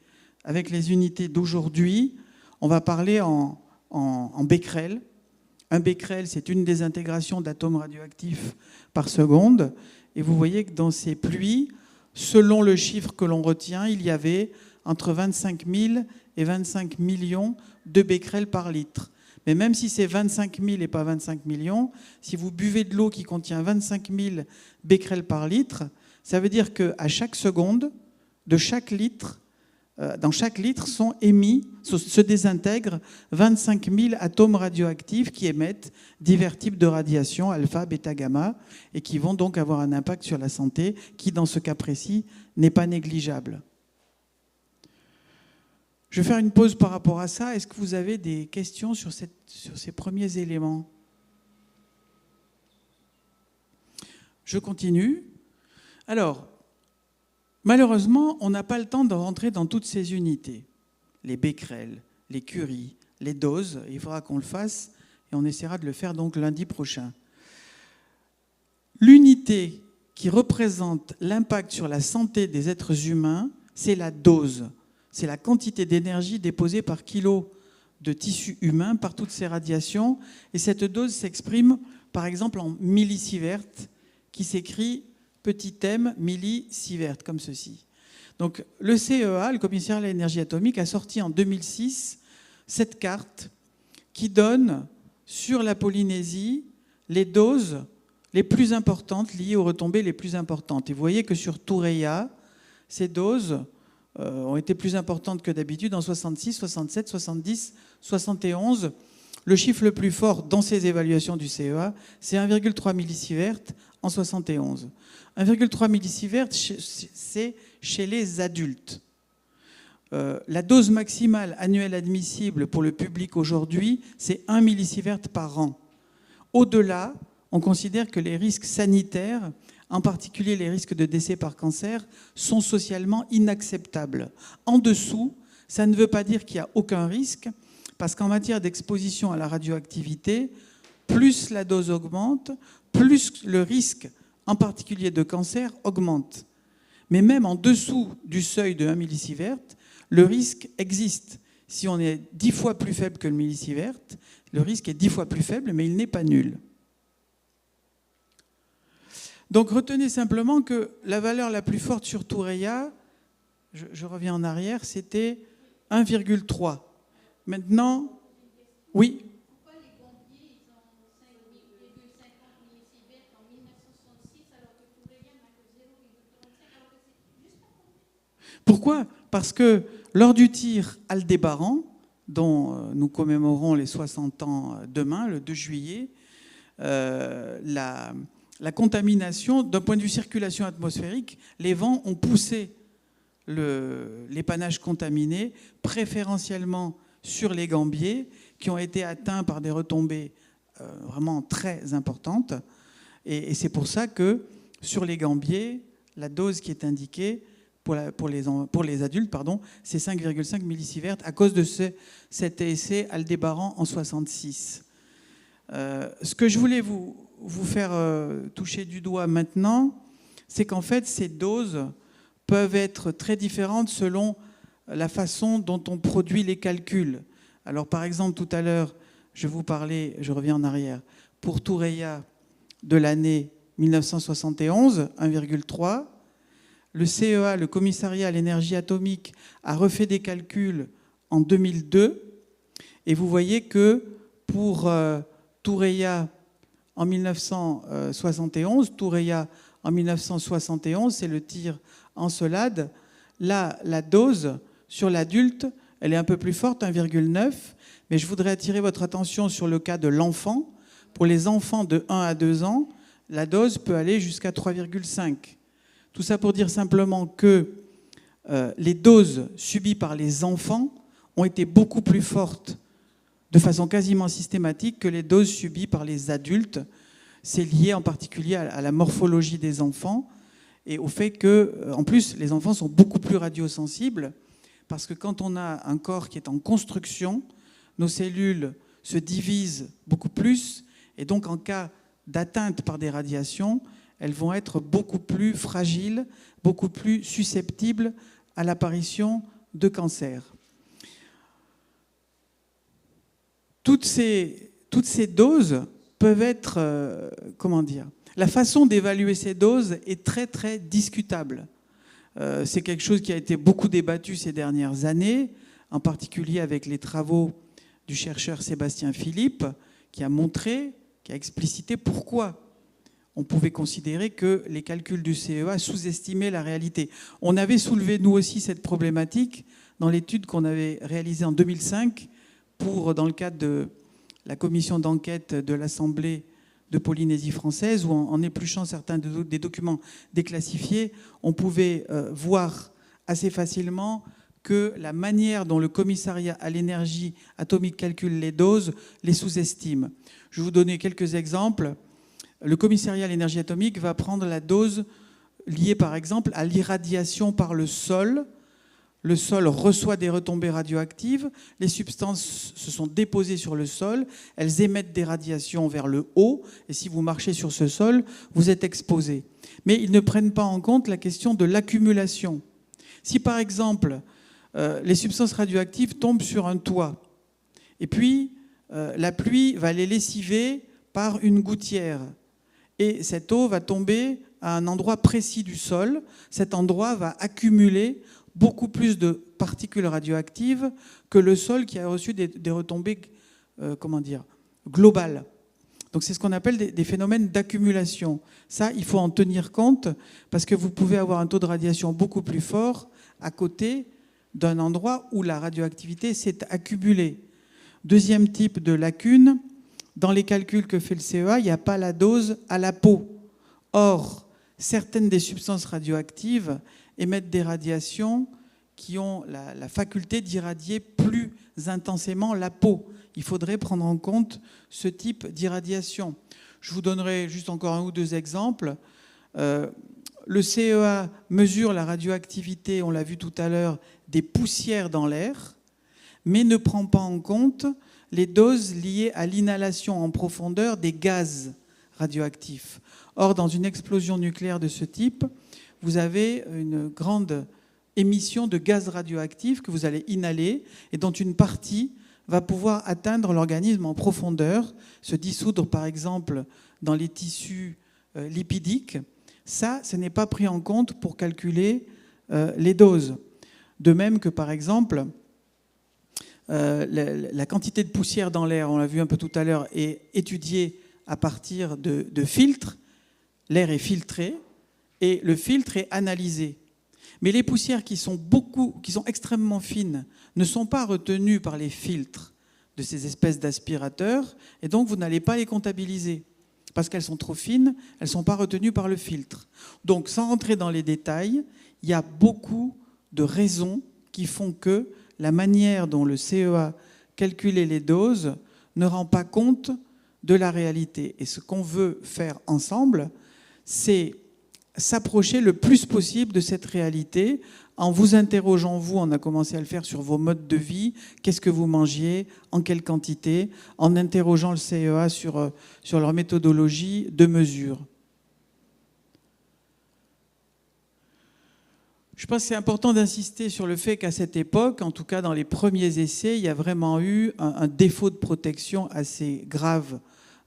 avec les unités d'aujourd'hui, on va parler en becquerel. Un becquerel, c'est une désintégration d'atomes radioactifs par seconde. Et vous voyez que dans ces pluies, selon le chiffre que l'on retient, il y avait entre 25 000 et 25 millions de becquerels par litre. Mais même si c'est 25 000 et pas 25 millions, si vous buvez de l'eau qui contient 25 000 becquerels par litre, ça veut dire qu'à chaque seconde, de chaque litre, dans chaque litre sont émis, se désintègrent 25 000 atomes radioactifs qui émettent divers types de radiations, alpha, bêta, gamma, et qui vont donc avoir un impact sur la santé qui, dans ce cas précis, n'est pas négligeable. Je vais faire une pause par rapport à ça. Est-ce que vous avez des questions sur ces premiers éléments? Je continue. Alors, malheureusement, on n'a pas le temps de rentrer dans toutes ces unités. Les becquerels, les curies, les doses, il faudra qu'on le fasse et on essaiera de le faire donc lundi prochain. L'unité qui représente l'impact sur la santé des êtres humains, c'est la dose. C'est la quantité d'énergie déposée par kilo de tissu humain par toutes ces radiations. Et cette dose s'exprime par exemple en millisieverts, qui s'écrit petit m millisieverts, comme ceci. Donc le CEA, le Commissariat à l'énergie atomique, a sorti en 2006 cette carte qui donne sur la Polynésie les doses les plus importantes liées aux retombées les plus importantes. Et vous voyez que sur Thureia, ces doses ont été plus importantes que d'habitude en 66, 67, 70, 71. Le chiffre le plus fort dans ces évaluations du CEA, c'est 1,3 millisieverts en 71. 1,3 millisieverts, c'est chez les adultes. La dose maximale annuelle admissible pour le public aujourd'hui, c'est 1 millisievert par an. Au-delà, on considère que les risques sanitaires, en particulier les risques de décès par cancer, sont socialement inacceptables. En dessous, ça ne veut pas dire qu'il n'y a aucun risque, parce qu'en matière d'exposition à la radioactivité, plus la dose augmente, plus le risque, en particulier de cancer, augmente. Mais même en dessous du seuil de 1 millisievert, le risque existe. Si on est 10 fois plus faible que le millisievert, le risque est 10 fois plus faible, mais il n'est pas nul. Donc retenez simplement que la valeur la plus forte sur Thoureya, je reviens en arrière, c'était 1,3. Maintenant, oui. Pourquoi les Gambiers, ils ont 5,50 millisieverts en 1966 alors que Thoureya n'a que 0,35 alors que c'est juste à côté? Pourquoi? Parce que lors du tir Aldébaran, dont nous commémorons les 60 ans demain, le 2 juillet, la contamination, d'un point de vue circulation atmosphérique, les vents ont poussé l'épannage contaminé, préférentiellement sur les Gambiers, qui ont été atteints par des retombées vraiment très importantes. Et c'est pour ça que sur les Gambiers, la dose qui est indiquée pour les adultes, c'est 5,5 millisieverts à cause de cet essai Aldébaran en 66. Ce que je voulais vous faire toucher du doigt maintenant, c'est qu'en fait, ces doses peuvent être très différentes selon la façon dont on produit les calculs. Alors, par exemple, tout à l'heure, je vous parlais, je reviens en arrière, pour Thoureya de l'année 1971, 1,3. Le CEA, le Commissariat à l'énergie atomique, a refait des calculs en 2002. Et vous voyez que pour Thoureya en 1971, Thoureya en 1971, c'est le tir Encelade. Là, la dose sur l'adulte, elle est un peu plus forte, 1,9. Mais je voudrais attirer votre attention sur le cas de l'enfant. Pour les enfants de 1 à 2 ans, la dose peut aller jusqu'à 3,5. Tout ça pour dire simplement que les doses subies par les enfants ont été beaucoup plus fortes de façon quasiment systématique que les doses subies par les adultes. C'est lié en particulier à la morphologie des enfants et au fait que, en plus, les enfants sont beaucoup plus radiosensibles parce que quand on a un corps qui est en construction, nos cellules se divisent beaucoup plus et donc en cas d'atteinte par des radiations, elles vont être beaucoup plus fragiles, beaucoup plus susceptibles à l'apparition de cancer. Toutes ces doses peuvent être, la façon d'évaluer ces doses est très très discutable. C'est quelque chose qui a été beaucoup débattu ces dernières années, en particulier avec les travaux du chercheur Sébastien Philippe, qui a montré, qui a explicité pourquoi on pouvait considérer que les calculs du CEA sous-estimaient la réalité. On avait soulevé, nous aussi, cette problématique dans l'étude qu'on avait réalisée en 2005 dans le cadre de la commission d'enquête de l'Assemblée de Polynésie française, où en épluchant certains des documents déclassifiés, on pouvait voir assez facilement que la manière dont le commissariat à l'énergie atomique calcule les doses les sous-estime. Je vais vous donner quelques exemples. Le commissariat à l'énergie atomique va prendre la dose liée, par exemple, à l'irradiation par le sol. Le sol reçoit des retombées radioactives, les substances se sont déposées sur le sol, elles émettent des radiations vers le haut, et si vous marchez sur ce sol, vous êtes exposé. Mais ils ne prennent pas en compte la question de l'accumulation. Si, par exemple, les substances radioactives tombent sur un toit, et puis la pluie va les lessiver par une gouttière, et cette eau va tomber à un endroit précis du sol. Cet endroit va accumuler beaucoup plus de particules radioactives que le sol qui a reçu des retombées globales. Donc c'est ce qu'on appelle des phénomènes d'accumulation. Ça, il faut en tenir compte parce que vous pouvez avoir un taux de radiation beaucoup plus fort à côté d'un endroit où la radioactivité s'est accumulée. Deuxième type de lacune, dans les calculs que fait le CEA, il n'y a pas la dose à la peau. Or, certaines des substances radioactives émettent des radiations qui ont la faculté d'irradier plus intensément la peau. Il faudrait prendre en compte ce type d'irradiation. Je vous donnerai juste encore 1 ou 2 exemples. Le CEA mesure la radioactivité, on l'a vu tout à l'heure, des poussières dans l'air, mais ne prend pas en compte les doses liées à l'inhalation en profondeur des gaz radioactifs. Or, dans une explosion nucléaire de ce type, vous avez une grande émission de gaz radioactifs que vous allez inhaler et dont une partie va pouvoir atteindre l'organisme en profondeur, se dissoudre par exemple dans les tissus lipidiques Ça, ce n'est pas pris en compte pour calculer les doses. De même que, par exemple, la quantité de poussière dans l'air, on l'a vu un peu tout à l'heure, est étudiée à partir de filtres. L'air est filtré et le filtre est analysé. Mais les poussières qui sont extrêmement fines ne sont pas retenues par les filtres de ces espèces d'aspirateurs, et donc vous n'allez pas les comptabiliser. Parce qu'elles sont trop fines, elles ne sont pas retenues par le filtre. Donc, sans rentrer dans les détails, il y a beaucoup de raisons qui font que la manière dont le CEA calculait les doses ne rend pas compte de la réalité. Et ce qu'on veut faire ensemble, c'est s'approcher le plus possible de cette réalité en vous interrogeant, vous, on a commencé à le faire sur vos modes de vie, qu'est-ce que vous mangiez, en quelle quantité, en interrogeant le CEA sur leur méthodologie de mesure. Je pense que c'est important d'insister sur le fait qu'à cette époque, en tout cas dans les premiers essais, il y a vraiment eu un défaut de protection assez grave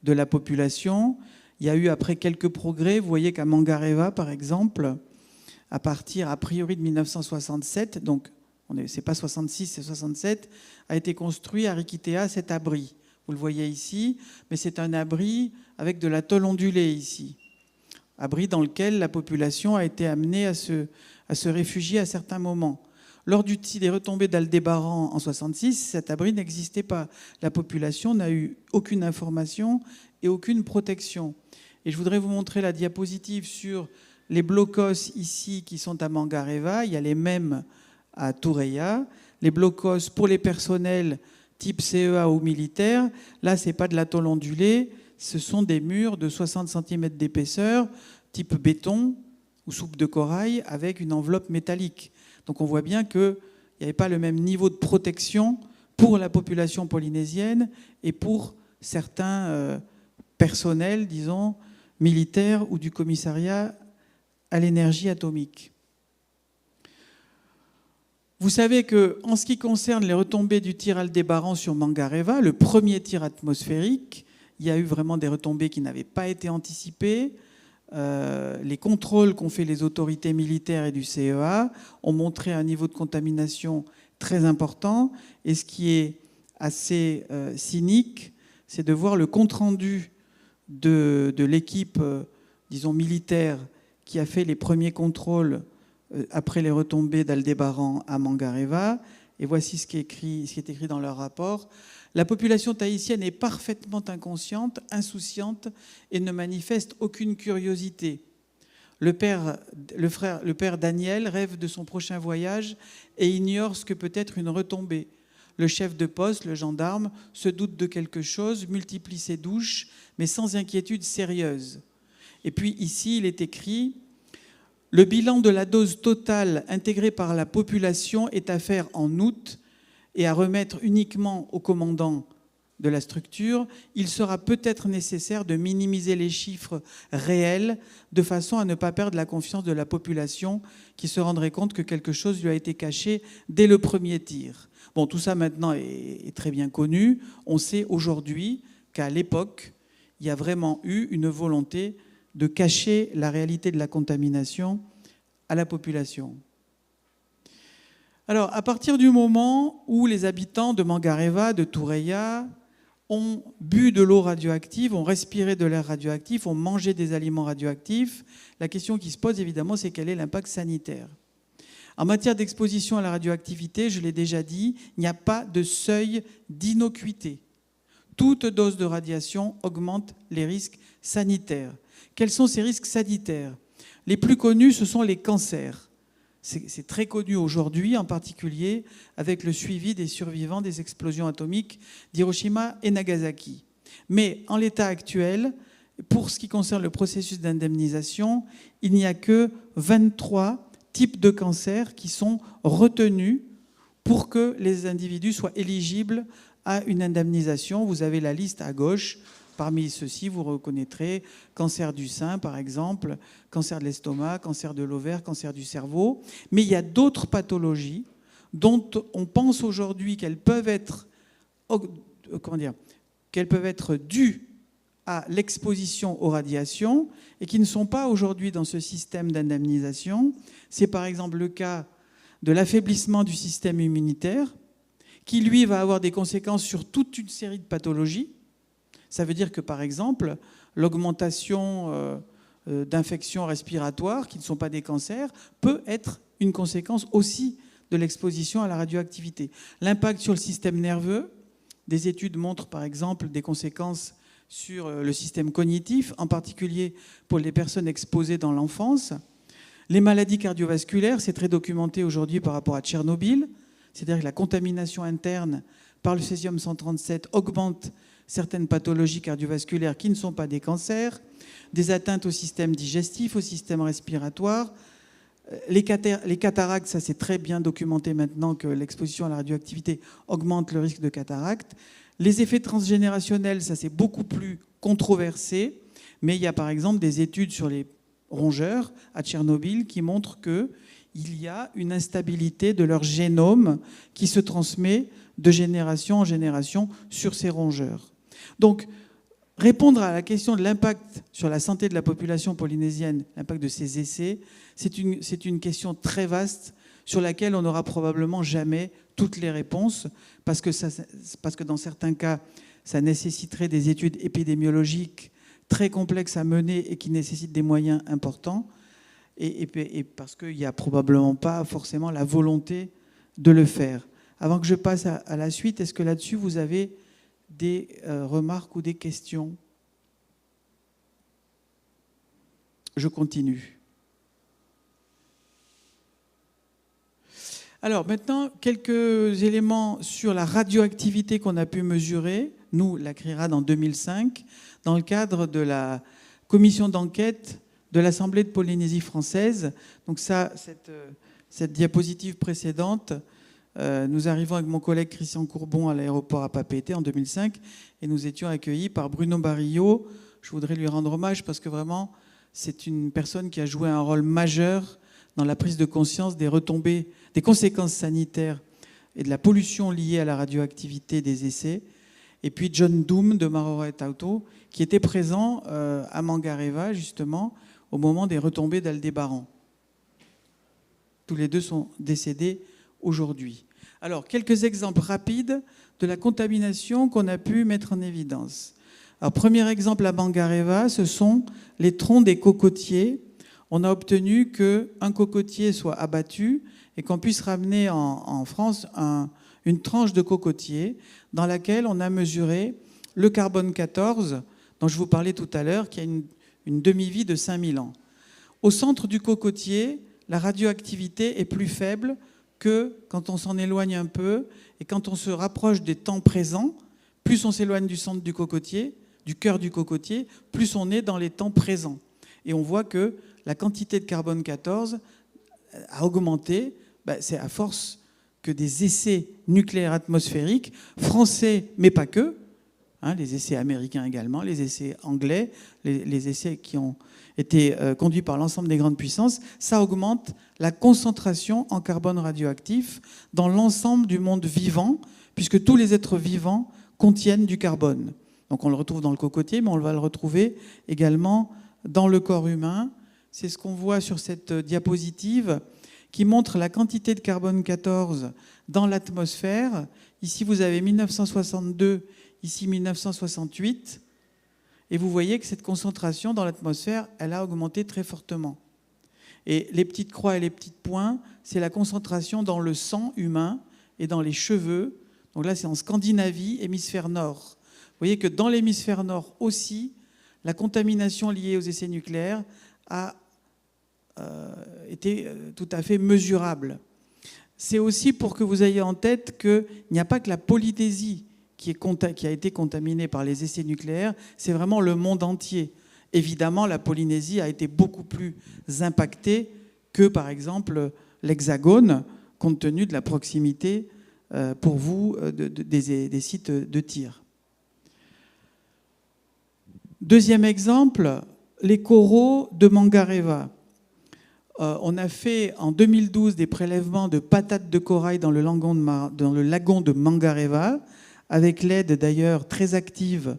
de la population. Il y a eu après quelques progrès. Vous voyez qu'à Mangareva, par exemple, à partir a priori de 1967, donc c'est pas 66, c'est 67, a été construit à Rikitea cet abri. Vous le voyez ici, mais c'est un abri avec de la tôle ondulée ici. Abri dans lequel la population a été amenée à se réfugier à certains moments. Lors des retombées d'Aldébaran en 66, cet abri n'existait pas. La population n'a eu aucune information et aucune protection. Et je voudrais vous montrer la diapositive sur les blocos ici qui sont à Mangareva. Il y a les mêmes à Tureia. Les blocos pour les personnels type CEA ou militaires. Là, ce n'est pas de la tôle ondulée. Ce sont des murs de 60 cm d'épaisseur, type béton ou soupe de corail, avec une enveloppe métallique. Donc on voit bien qu'il n'y avait pas le même niveau de protection pour la population polynésienne et pour certains personnels, disons, militaires ou du commissariat à l'énergie atomique. Vous savez qu'en ce qui concerne les retombées du tir Aldébaran sur Mangareva, le premier tir atmosphérique, il y a eu vraiment des retombées qui n'avaient pas été anticipées. Les contrôles qu'ont fait les autorités militaires et du CEA ont montré un niveau de contamination très important. Et ce qui est assez cynique, c'est de voir le compte-rendu de l'équipe, disons, militaire qui a fait les premiers contrôles après les retombées d'Aldébaran à Mangareva. Et voici ce qui est écrit dans leur rapport. La population tahitienne est parfaitement inconsciente, insouciante et ne manifeste aucune curiosité. Le père Daniel rêve de son prochain voyage et ignore ce que peut être une retombée. Le chef de poste, le gendarme, se doute de quelque chose, multiplie ses douches, mais sans inquiétude sérieuse. Et puis ici, il est écrit « Le bilan de la dose totale intégrée par la population est à faire en août et à remettre uniquement au commandant de la structure. Il sera peut-être nécessaire de minimiser les chiffres réels de façon à ne pas perdre la confiance de la population qui se rendrait compte que quelque chose lui a été caché dès le premier tir. » Bon, tout ça maintenant est très bien connu. On sait aujourd'hui qu'à l'époque, il y a vraiment eu une volonté de cacher la réalité de la contamination à la population. Alors, à partir du moment où les habitants de Mangareva, de Tureia, ont bu de l'eau radioactive, ont respiré de l'air radioactif, ont mangé des aliments radioactifs, la question qui se pose évidemment, c'est quel est l'impact sanitaire. En matière d'exposition à la radioactivité, je l'ai déjà dit, il n'y a pas de seuil d'innocuité. Toute dose de radiation augmente les risques sanitaires. Quels sont ces risques sanitaires? Les plus connus, ce sont les cancers. C'est très connu aujourd'hui, en particulier avec le suivi des survivants des explosions atomiques d'Hiroshima et Nagasaki. Mais en l'état actuel, pour ce qui concerne le processus d'indemnisation, il n'y a que 23 types de cancers qui sont retenus pour que les individus soient éligibles à une indemnisation. Vous avez la liste à gauche. Parmi ceux-ci, vous reconnaîtrez cancer du sein, par exemple, cancer de l'estomac, cancer de l'ovaire, cancer du cerveau. Mais il y a d'autres pathologies dont on pense aujourd'hui qu'elles peuvent être dues à l'exposition aux radiations et qui ne sont pas aujourd'hui dans ce système d'indemnisation. C'est par exemple le cas de l'affaiblissement du système immunitaire, qui lui va avoir des conséquences sur toute une série de pathologies. Ça veut dire que par exemple, l'augmentation d'infections respiratoires, qui ne sont pas des cancers, peut être une conséquence aussi de l'exposition à la radioactivité. L'impact sur le système nerveux, des études montrent par exemple des conséquences sur le système cognitif, en particulier pour les personnes exposées dans l'enfance. Les maladies cardiovasculaires, c'est très documenté aujourd'hui par rapport à Tchernobyl, c'est-à-dire que la contamination interne par le césium-137 augmente certaines pathologies cardiovasculaires qui ne sont pas des cancers, des atteintes au système digestif, au système respiratoire. Les cataractes, ça c'est très bien documenté maintenant que l'exposition à la radioactivité augmente le risque de cataracte. Les effets transgénérationnels, ça c'est beaucoup plus controversé, mais il y a par exemple des études sur les rongeurs à Tchernobyl qui montrent qu'il y a une instabilité de leur génome qui se transmet de génération en génération sur ces rongeurs. Donc, répondre à la question de l'impact sur la santé de la population polynésienne, l'impact de ces essais, c'est une question très vaste sur laquelle on n'aura probablement jamais toutes les réponses, parce que dans certains cas, ça nécessiterait des études épidémiologiques très complexes à mener et qui nécessitent des moyens importants, et parce qu'il n'y a probablement pas forcément la volonté de le faire. Avant que je passe à la suite, est-ce que là-dessus, vous avez des remarques ou des questions? Je continue. Alors maintenant, quelques éléments sur la radioactivité qu'on a pu mesurer, nous, la CRIRAD en 2005, dans le cadre de la commission d'enquête de l'Assemblée de Polynésie française. Donc ça, cette diapositive précédente, nous arrivons avec mon collègue Christian Courbon à l'aéroport à Papeete en 2005 et nous étions accueillis par Bruno Barillo. Je voudrais lui rendre hommage parce que vraiment, c'est une personne qui a joué un rôle majeur dans la prise de conscience des retombées, des conséquences sanitaires et de la pollution liée à la radioactivité des essais. Et puis John Doom de Marora et Tauto, qui était présent à Mangareva, justement, au moment des retombées d'Aldébaran. Tous les deux sont décédés aujourd'hui. Alors, quelques exemples rapides de la contamination qu'on a pu mettre en évidence. Alors, premier exemple à Mangareva, ce sont les troncs des cocotiers. On a obtenu qu'un cocotier soit abattu et qu'on puisse ramener en France une tranche de cocotier dans laquelle on a mesuré le carbone 14, dont je vous parlais tout à l'heure, qui a une demi-vie de 5000 ans. Au centre du cocotier, la radioactivité est plus faible que quand on s'en éloigne un peu, et quand on se rapproche des temps présents, plus on s'éloigne du centre du cocotier, du cœur du cocotier, plus on est dans les temps présents. Et on voit que la quantité de carbone 14 a augmenté. C'est à force que des essais nucléaires atmosphériques, français, mais pas que, les essais américains également, les essais anglais, les essais qui ont été conduits par l'ensemble des grandes puissances, ça augmente la concentration en carbone radioactif dans l'ensemble du monde vivant, puisque tous les êtres vivants contiennent du carbone. Donc on le retrouve dans le cocotier, mais on va le retrouver également dans le corps humain. C'est ce qu'on voit sur cette diapositive qui montre la quantité de carbone 14 dans l'atmosphère. Ici, vous avez 1962, ici 1968. Et vous voyez que cette concentration dans l'atmosphère, elle a augmenté très fortement. Et les petites croix et les petits points, c'est la concentration dans le sang humain et dans les cheveux. Donc là, c'est en Scandinavie, hémisphère nord. Vous voyez que dans l'hémisphère nord aussi, la contamination liée aux essais nucléaires a été tout à fait mesurable. C'est aussi pour que vous ayez en tête qu'il n'y a pas que la Polynésie qui a été contaminée par les essais nucléaires, c'est vraiment le monde entier. Évidemment, la Polynésie a été beaucoup plus impactée que, par exemple, l'Hexagone, compte tenu de la proximité pour vous des sites de tir. Deuxième exemple, les coraux de Mangareva. On a fait en 2012 des prélèvements de patates de corail dans le lagon de Mangareva, avec l'aide d'ailleurs très active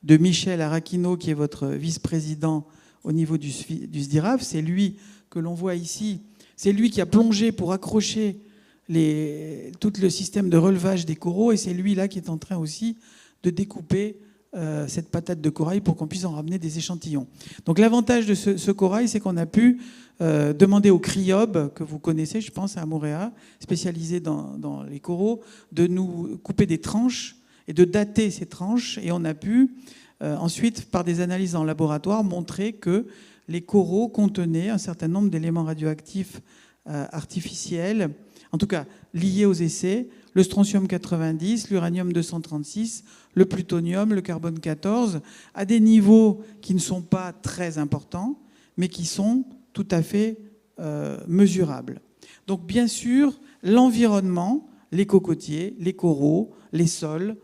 de Michel Araquino, qui est votre vice-président au niveau du SDIRAF. C'est lui que l'on voit ici. C'est lui qui a plongé pour accrocher tout le système de relevage des coraux, et c'est lui là qui est en train aussi de découper cette patate de corail pour qu'on puisse en ramener des échantillons. Donc l'avantage de ce corail, c'est qu'on a pu demander au CRIOB, que vous connaissez, je pense, à Montréal, spécialisé dans les coraux, de nous couper des tranches et de dater ces tranches. Et on a pu ensuite, par des analyses en laboratoire, montrer que les coraux contenaient un certain nombre d'éléments radioactifs artificiels, en tout cas liés aux essais, le strontium 90, l'uranium 236, le plutonium, le carbone 14, à des niveaux qui ne sont pas très importants, mais qui sont tout à fait mesurables. Donc bien sûr, l'environnement, les cocotiers, les coraux, les sols,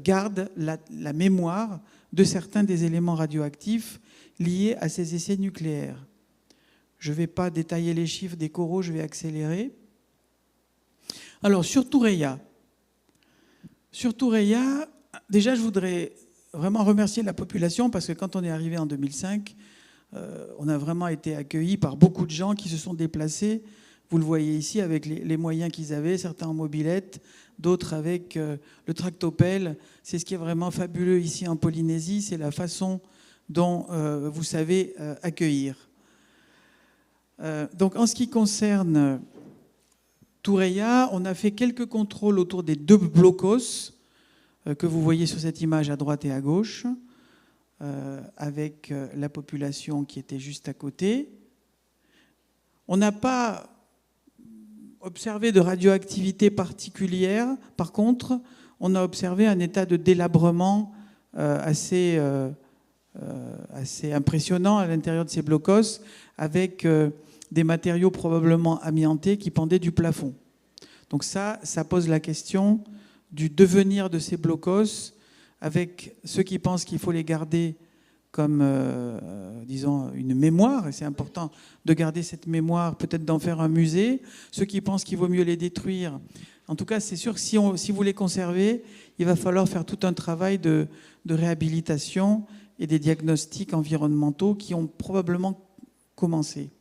gardent la mémoire de certains des éléments radioactifs liés à ces essais nucléaires. Je ne vais pas détailler les chiffres des coraux, je vais accélérer. Alors, sur Thoureya, déjà, je voudrais vraiment remercier la population parce que quand on est arrivé en 2005, on a vraiment été accueillis par beaucoup de gens qui se sont déplacés. Vous le voyez ici avec les moyens qu'ils avaient, certains en mobilette, d'autres avec le tractopelle. C'est ce qui est vraiment fabuleux ici en Polynésie, c'est la façon dont vous savez accueillir. Donc en ce qui concerne Thoureya, on a fait quelques contrôles autour des 2 blocos que vous voyez sur cette image à droite et à gauche, avec la population qui était juste à côté. On n'a pas observé de radioactivité particulière. Par contre, on a observé un état de délabrement assez impressionnant à l'intérieur de ces blocos, avec des matériaux probablement amiantés qui pendaient du plafond. Donc ça pose la question du devenir de ces blocos, avec ceux qui pensent qu'il faut les garder comme, disons, une mémoire, et c'est important de garder cette mémoire, peut-être d'en faire un musée. Ceux qui pensent qu'il vaut mieux les détruire. En tout cas, c'est sûr que si vous les conservez, il va falloir faire tout un travail de réhabilitation et des diagnostics environnementaux qui ont probablement commencé.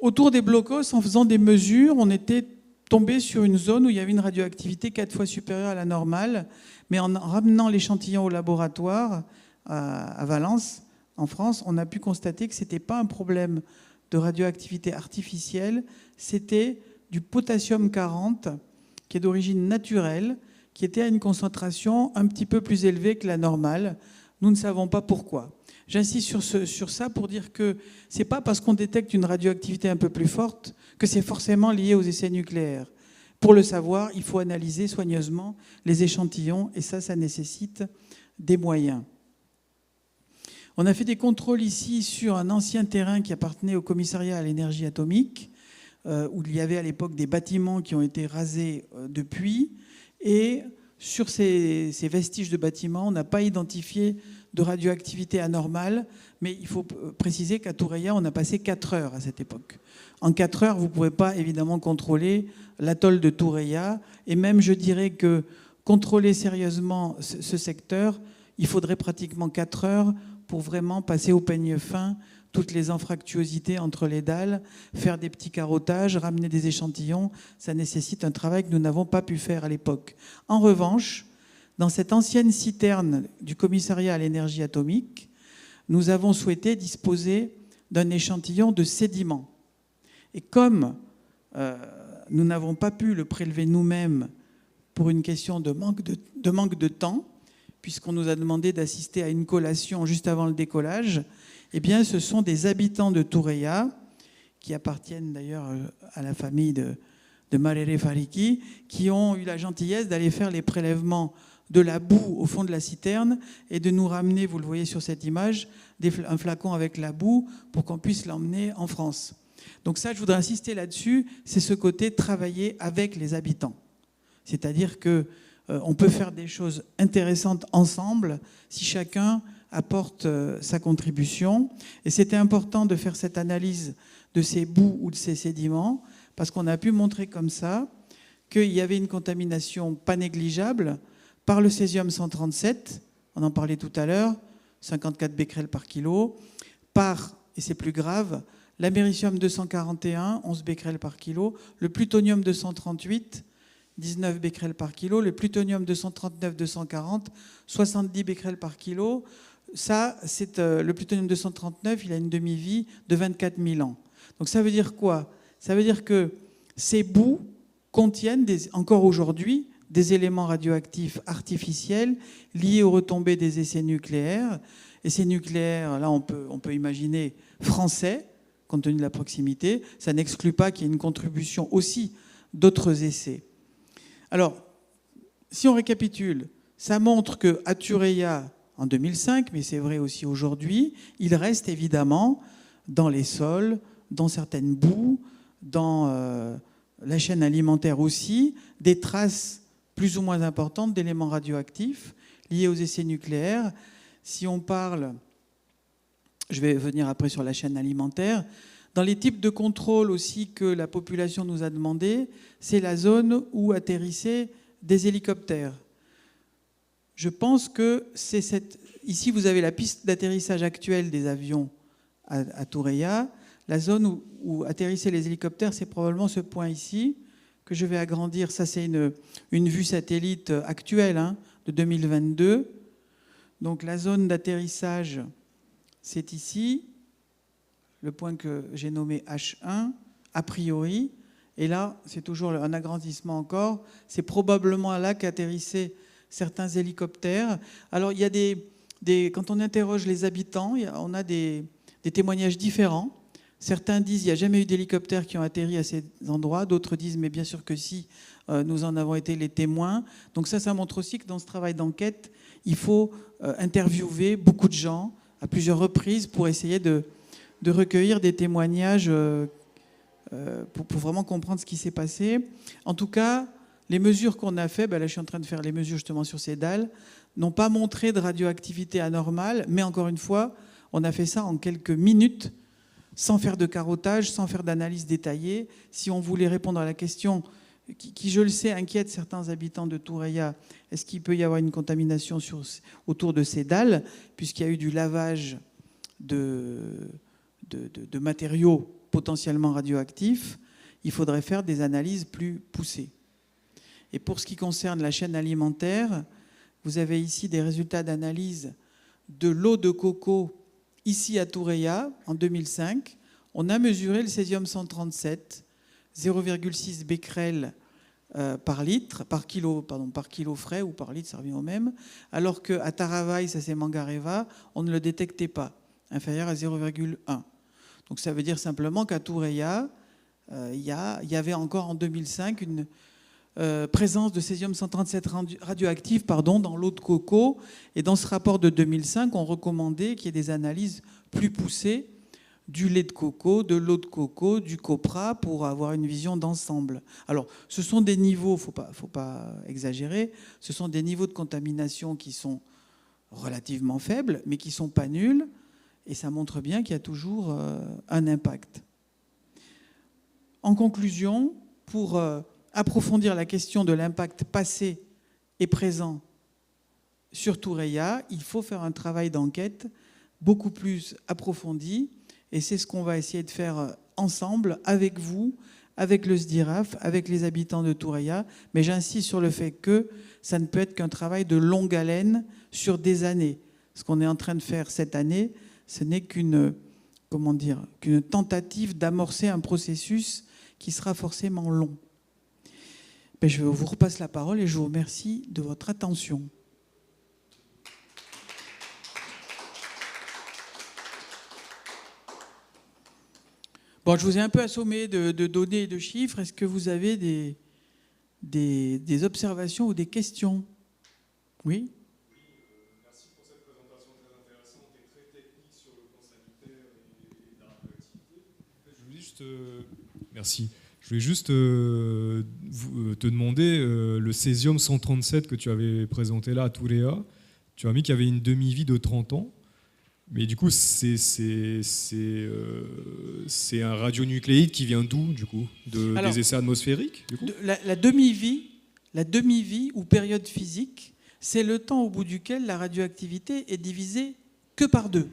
Autour des blocos, en faisant des mesures, on était tombé sur une zone où il y avait une radioactivité 4 fois supérieure à la normale, mais en ramenant l'échantillon au laboratoire à Valence, en France, on a pu constater que ce n'était pas un problème de radioactivité artificielle, c'était du potassium 40, qui est d'origine naturelle, qui était à une concentration un petit peu plus élevée que la normale. Nous ne savons pas pourquoi. J'insiste sur ça pour dire que ce n'est pas parce qu'on détecte une radioactivité un peu plus forte que c'est forcément lié aux essais nucléaires. Pour le savoir, il faut analyser soigneusement les échantillons, et ça nécessite des moyens. On a fait des contrôles ici sur un ancien terrain qui appartenait au commissariat à l'énergie atomique, où il y avait à l'époque des bâtiments qui ont été rasés depuis, et sur ces vestiges de bâtiments, on n'a pas identifié de radioactivité anormale, mais il faut préciser qu'à Thoureya, on a passé 4 heures à cette époque. En 4 heures, vous ne pouvez pas évidemment contrôler l'atoll de Thoureya, et même je dirais que contrôler sérieusement ce secteur, il faudrait pratiquement 4 heures pour vraiment passer au peigne fin toutes les anfractuosités entre les dalles, faire des petits carottages, ramener des échantillons. Ça nécessite un travail que nous n'avons pas pu faire à l'époque. En revanche, dans cette ancienne citerne du commissariat à l'énergie atomique, nous avons souhaité disposer d'un échantillon de sédiments. Et comme nous n'avons pas pu le prélever nous-mêmes pour une question de manque de temps, puisqu'on nous a demandé d'assister à une collation juste avant le décollage, eh bien, ce sont des habitants de Thoureya, qui appartiennent d'ailleurs à la famille de Marere Fariki, qui ont eu la gentillesse d'aller faire les prélèvements de la boue au fond de la citerne et de nous ramener, vous le voyez sur cette image, un flacon avec la boue pour qu'on puisse l'emmener en France. Donc ça, je voudrais insister là-dessus, c'est ce côté travailler avec les habitants. C'est-à-dire qu'on peut faire des choses intéressantes ensemble si chacun apporte sa contribution. Et c'était important de faire cette analyse de ces boues ou de ces sédiments parce qu'on a pu montrer comme ça qu'il y avait une contamination pas négligeable par le césium-137, on en parlait tout à l'heure, 54 becquerels par kilo, par, et c'est plus grave, l'américium-241, 11 becquerels par kilo, le plutonium-238, 19 becquerels par kilo, le plutonium-239-240, 70 becquerels par kilo. Ça, c'est le plutonium-239, il a une demi-vie de 24 000 ans. Donc ça veut dire quoi? Ça veut dire que ces boues contiennent, encore aujourd'hui, des éléments radioactifs artificiels liés aux retombées des essais nucléaires. Essais nucléaires, là, on peut imaginer français, compte tenu de la proximité. Ça n'exclut pas qu'il y ait une contribution aussi d'autres essais. Alors, si on récapitule, ça montre qu'à Tureia, en 2005, mais c'est vrai aussi aujourd'hui, il reste évidemment dans les sols, dans certaines boues, dans la chaîne alimentaire aussi, des traces plus ou moins importantes d'éléments radioactifs liés aux essais nucléaires. Si on parle, je vais venir après sur la chaîne alimentaire, dans les types de contrôle aussi que la population nous a demandé, c'est la zone où atterrissaient des hélicoptères. Je pense que c'est cette... Ici, vous avez la piste d'atterrissage actuelle des avions à Tureia. La zone où atterrissaient les hélicoptères, c'est probablement ce point ici que je vais agrandir. Ça, c'est une vue satellite actuelle de 2022. Donc la zone d'atterrissage, c'est ici, le point que j'ai nommé H1, a priori. Et là, c'est toujours un agrandissement encore. C'est probablement là qu'atterrissaient certains hélicoptères. Alors, il y a quand on interroge les habitants, on a des témoignages différents. Certains disent qu'il n'y a jamais eu d'hélicoptères qui ont atterri à ces endroits. D'autres disent, mais bien sûr que si, nous en avons été les témoins. Donc ça montre aussi que dans ce travail d'enquête, il faut interviewer beaucoup de gens à plusieurs reprises pour essayer de recueillir des témoignages pour vraiment comprendre ce qui s'est passé. En tout cas, les mesures qu'on a faites, là je suis en train de faire les mesures justement sur ces dalles, n'ont pas montré de radioactivité anormale, mais encore une fois, on a fait ça en quelques minutes, sans faire de carottage, sans faire d'analyse détaillée. Si on voulait répondre à la question qui, je le sais, inquiète certains habitants de Tureia, est-ce qu'il peut y avoir une contamination autour de ces dalles, puisqu'il y a eu du lavage de matériaux potentiellement radioactifs, il faudrait faire des analyses plus poussées. Et pour ce qui concerne la chaîne alimentaire, vous avez ici des résultats d'analyse de l'eau de coco ici à Tureia en 2005. On a mesuré le césium-137, 0,6 becquerel par litre, par kilo frais ou par litre, ça revient au même, alors qu'à Taravai, ça c'est Mangareva, on ne le détectait pas, inférieur à 0,1. Donc ça veut dire simplement qu'à Tureia, il y avait encore en 2005 une présence de césium-137 radioactif dans l'eau de coco. Et dans ce rapport de 2005, on recommandait qu'il y ait des analyses plus poussées du lait de coco, de l'eau de coco, du copra, pour avoir une vision d'ensemble. Alors, ce sont des niveaux, faut pas exagérer, ce sont des niveaux de contamination qui sont relativement faibles, mais qui ne sont pas nuls. Et ça montre bien qu'il y a toujours un impact. En conclusion, pour approfondir la question de l'impact passé et présent sur Tureia, il faut faire un travail d'enquête beaucoup plus approfondi. Et c'est ce qu'on va essayer de faire ensemble, avec vous, avec le SDIRAF, avec les habitants de Tureia. Mais j'insiste sur le fait que ça ne peut être qu'un travail de longue haleine sur des années. Ce qu'on est en train de faire cette année, ce n'est qu'une tentative d'amorcer un processus qui sera forcément long. Je vous repasse la parole et je vous remercie de votre attention. Bon, je vous ai un peu assommé de données et de chiffres. Est-ce que vous avez des observations ou des questions? Oui? Merci pour cette présentation très intéressante et très technique sur le plan sanitaire et la radioactivité. Merci. Je voulais juste te demander, le césium-137 que tu avais présenté là à Tureia, tu as mis qu'il y avait une demi-vie de 30 ans. Mais du coup, c'est un radionucléide qui vient d'où, du coup? Alors, des essais atmosphériques, du coup? La demi-vie ou période physique, c'est le temps au bout duquel la radioactivité est divisée que par 2.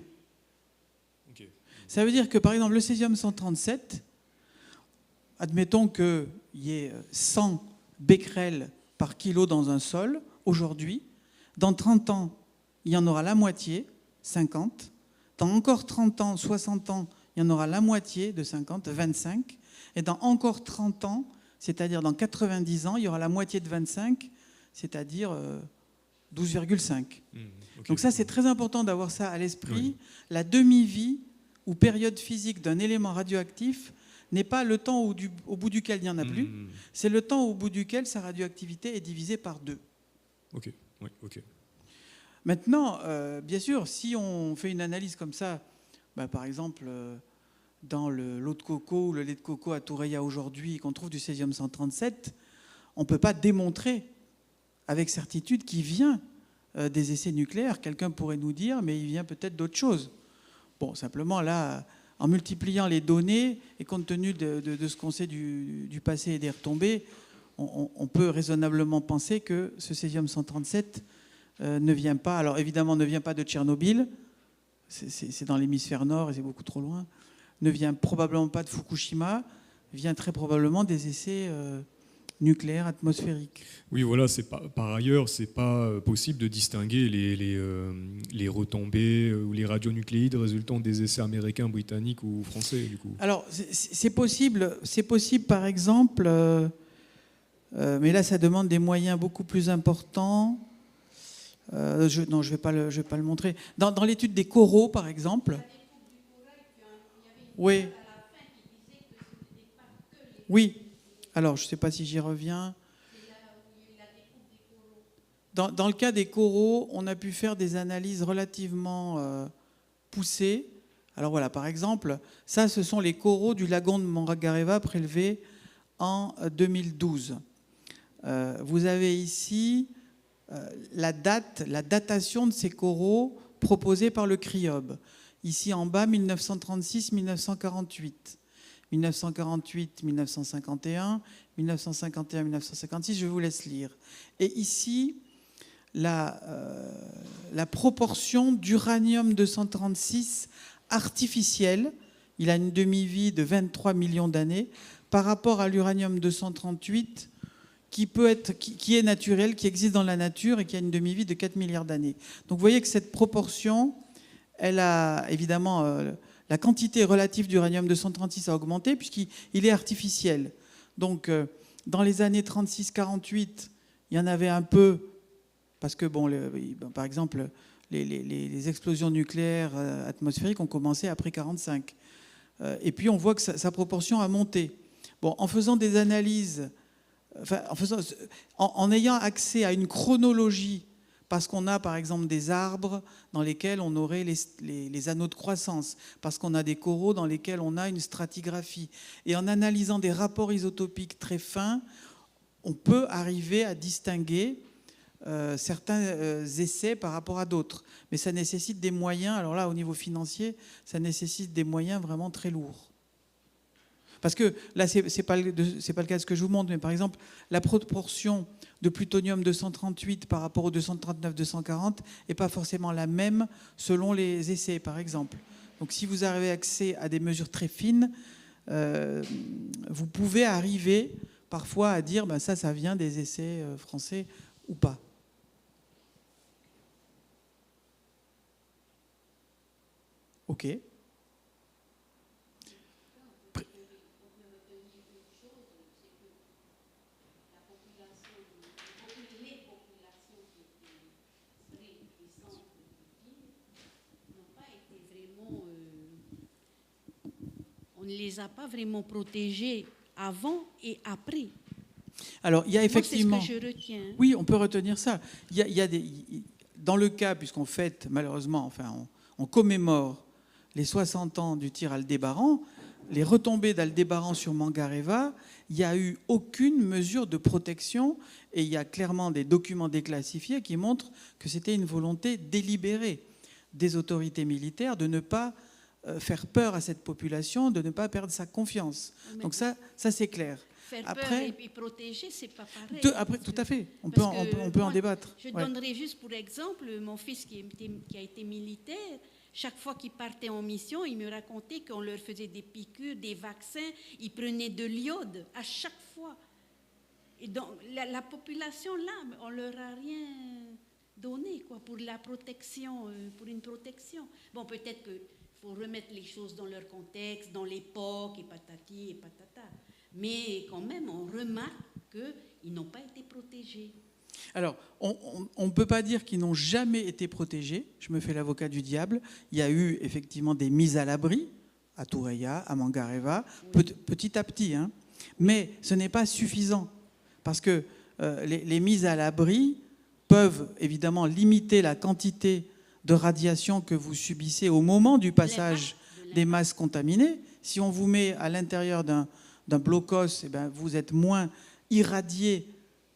Ok. Ça veut dire que, par exemple, le césium-137, admettons qu'il y ait 100 becquerels par kilo dans un sol, aujourd'hui, dans 30 ans, il y en aura la moitié, 50. Dans encore 30 ans, 60 ans, il y en aura la moitié de 50, 25. Et dans encore 30 ans, c'est-à-dire dans 90 ans, il y aura la moitié de 25, c'est-à-dire 12,5. Okay. Donc ça, c'est très important d'avoir ça à l'esprit. Oui. La demi-vie ou période physique d'un élément radioactif n'est pas le temps au bout duquel il n'y en a plus, c'est le temps au bout duquel sa radioactivité est divisée par 2. Ok, oui, ok. Maintenant, bien sûr, si on fait une analyse comme ça, par exemple, dans l'eau de coco ou le lait de coco à Toureia aujourd'hui, qu'on trouve du césium-137, on ne peut pas démontrer avec certitude qu'il vient des essais nucléaires. Quelqu'un pourrait nous dire, mais il vient peut-être d'autre chose. Bon, simplement, là, en multipliant les données, et compte tenu de ce qu'on sait du passé et des retombées, on peut raisonnablement penser que ce césium-137 ne vient pas, alors évidemment ne vient pas de Tchernobyl, c'est dans l'hémisphère nord et c'est beaucoup trop loin, ne vient probablement pas de Fukushima, vient très probablement des essais nucléaires atmosphériques. Oui, voilà, par ailleurs, c'est pas possible de distinguer les retombées ou les radionucléides résultant des essais américains, britanniques ou français, du coup. Alors, c'est possible par exemple, mais là ça demande des moyens beaucoup plus importants. Je ne vais pas le montrer. Dans l'étude des coraux, par exemple. Oui. Oui. Alors, je ne sais pas si j'y reviens. Dans le cas des coraux, on a pu faire des analyses relativement poussées. Alors voilà, par exemple, ça, ce sont les coraux du lagon de Mangareva prélevés en 2012. Vous avez ici la datation de ces coraux proposée par le CRIOB. Ici en bas, 1936-1948. 1948-1951, 1951-1956, je vous laisse lire. Et ici, la proportion d'uranium-236 artificiel, il a une demi-vie de 23 millions d'années, par rapport à l'uranium-238 qui est naturel, qui existe dans la nature et qui a une demi-vie de 4 milliards d'années. Donc vous voyez que cette proportion, elle a évidemment... la quantité relative d'uranium-236 a augmenté puisqu'il est artificiel. Donc, dans les années 36-48, il y en avait un peu, parce que, par exemple, les explosions nucléaires atmosphériques ont commencé après 1945. Et puis, on voit que sa proportion a monté. Bon, en faisant des analyses, en ayant accès à une chronologie, parce qu'on a par exemple des arbres dans lesquels on aurait les anneaux de croissance, parce qu'on a des coraux dans lesquels on a une stratigraphie. Et en analysant des rapports isotopiques très fins, on peut arriver à distinguer certains essais par rapport à d'autres. Mais ça nécessite des moyens, alors là au niveau financier, ça nécessite des moyens vraiment très lourds. Parce que là, c'est pas le cas de ce que je vous montre, mais par exemple, la proportion de plutonium-238 par rapport au 239-240 n'est pas forcément la même selon les essais, par exemple. Donc si vous avez accès à des mesures très fines, vous pouvez arriver parfois à dire ça vient des essais français ou pas. OK. On ne les a pas vraiment protégés avant et après. Alors, il y a effectivement... Moi, c'est ce que je retiens. Oui, on peut retenir ça. Il y a dans le cas, puisqu'on fête, malheureusement, on commémore les 60 ans du tir Aldébaran, les retombées d'Aldébaran sur Mangareva, il n'y a eu aucune mesure de protection et il y a clairement des documents déclassifiés qui montrent que c'était une volonté délibérée. des autorités militaires de ne pas faire peur à cette population, de ne pas perdre sa confiance. Donc ça c'est clair. Faire Après, peur et protéger, c'est pas pareil. Tout à fait. On Parce peut en moi, débattre. Je Ouais. donnerai juste pour exemple mon fils qui a été militaire. Chaque fois qu'il partait en mission, il me racontait qu'on leur faisait des piqûres, des vaccins. Ils prenaient de l'iode à chaque fois. Et donc la population là, on leur a rien donné quoi pour la protection, pour une protection. Bon, peut-être qu'il faut remettre les choses dans leur contexte, dans l'époque et patati et patata. Mais quand même, on remarque qu'ils n'ont pas été protégés. Alors, on ne peut pas dire qu'ils n'ont jamais été protégés. Je me fais l'avocat du diable. Il y a eu effectivement des mises à l'abri à Toureia, à Mangareva, petit à petit. Hein. Mais ce n'est pas suffisant. Parce que les mises à l'abri peuvent évidemment limiter la quantité de radiation que vous subissez au moment du passage des masses contaminées. Si on vous met à l'intérieur d'un blocos, eh ben, vous êtes moins irradié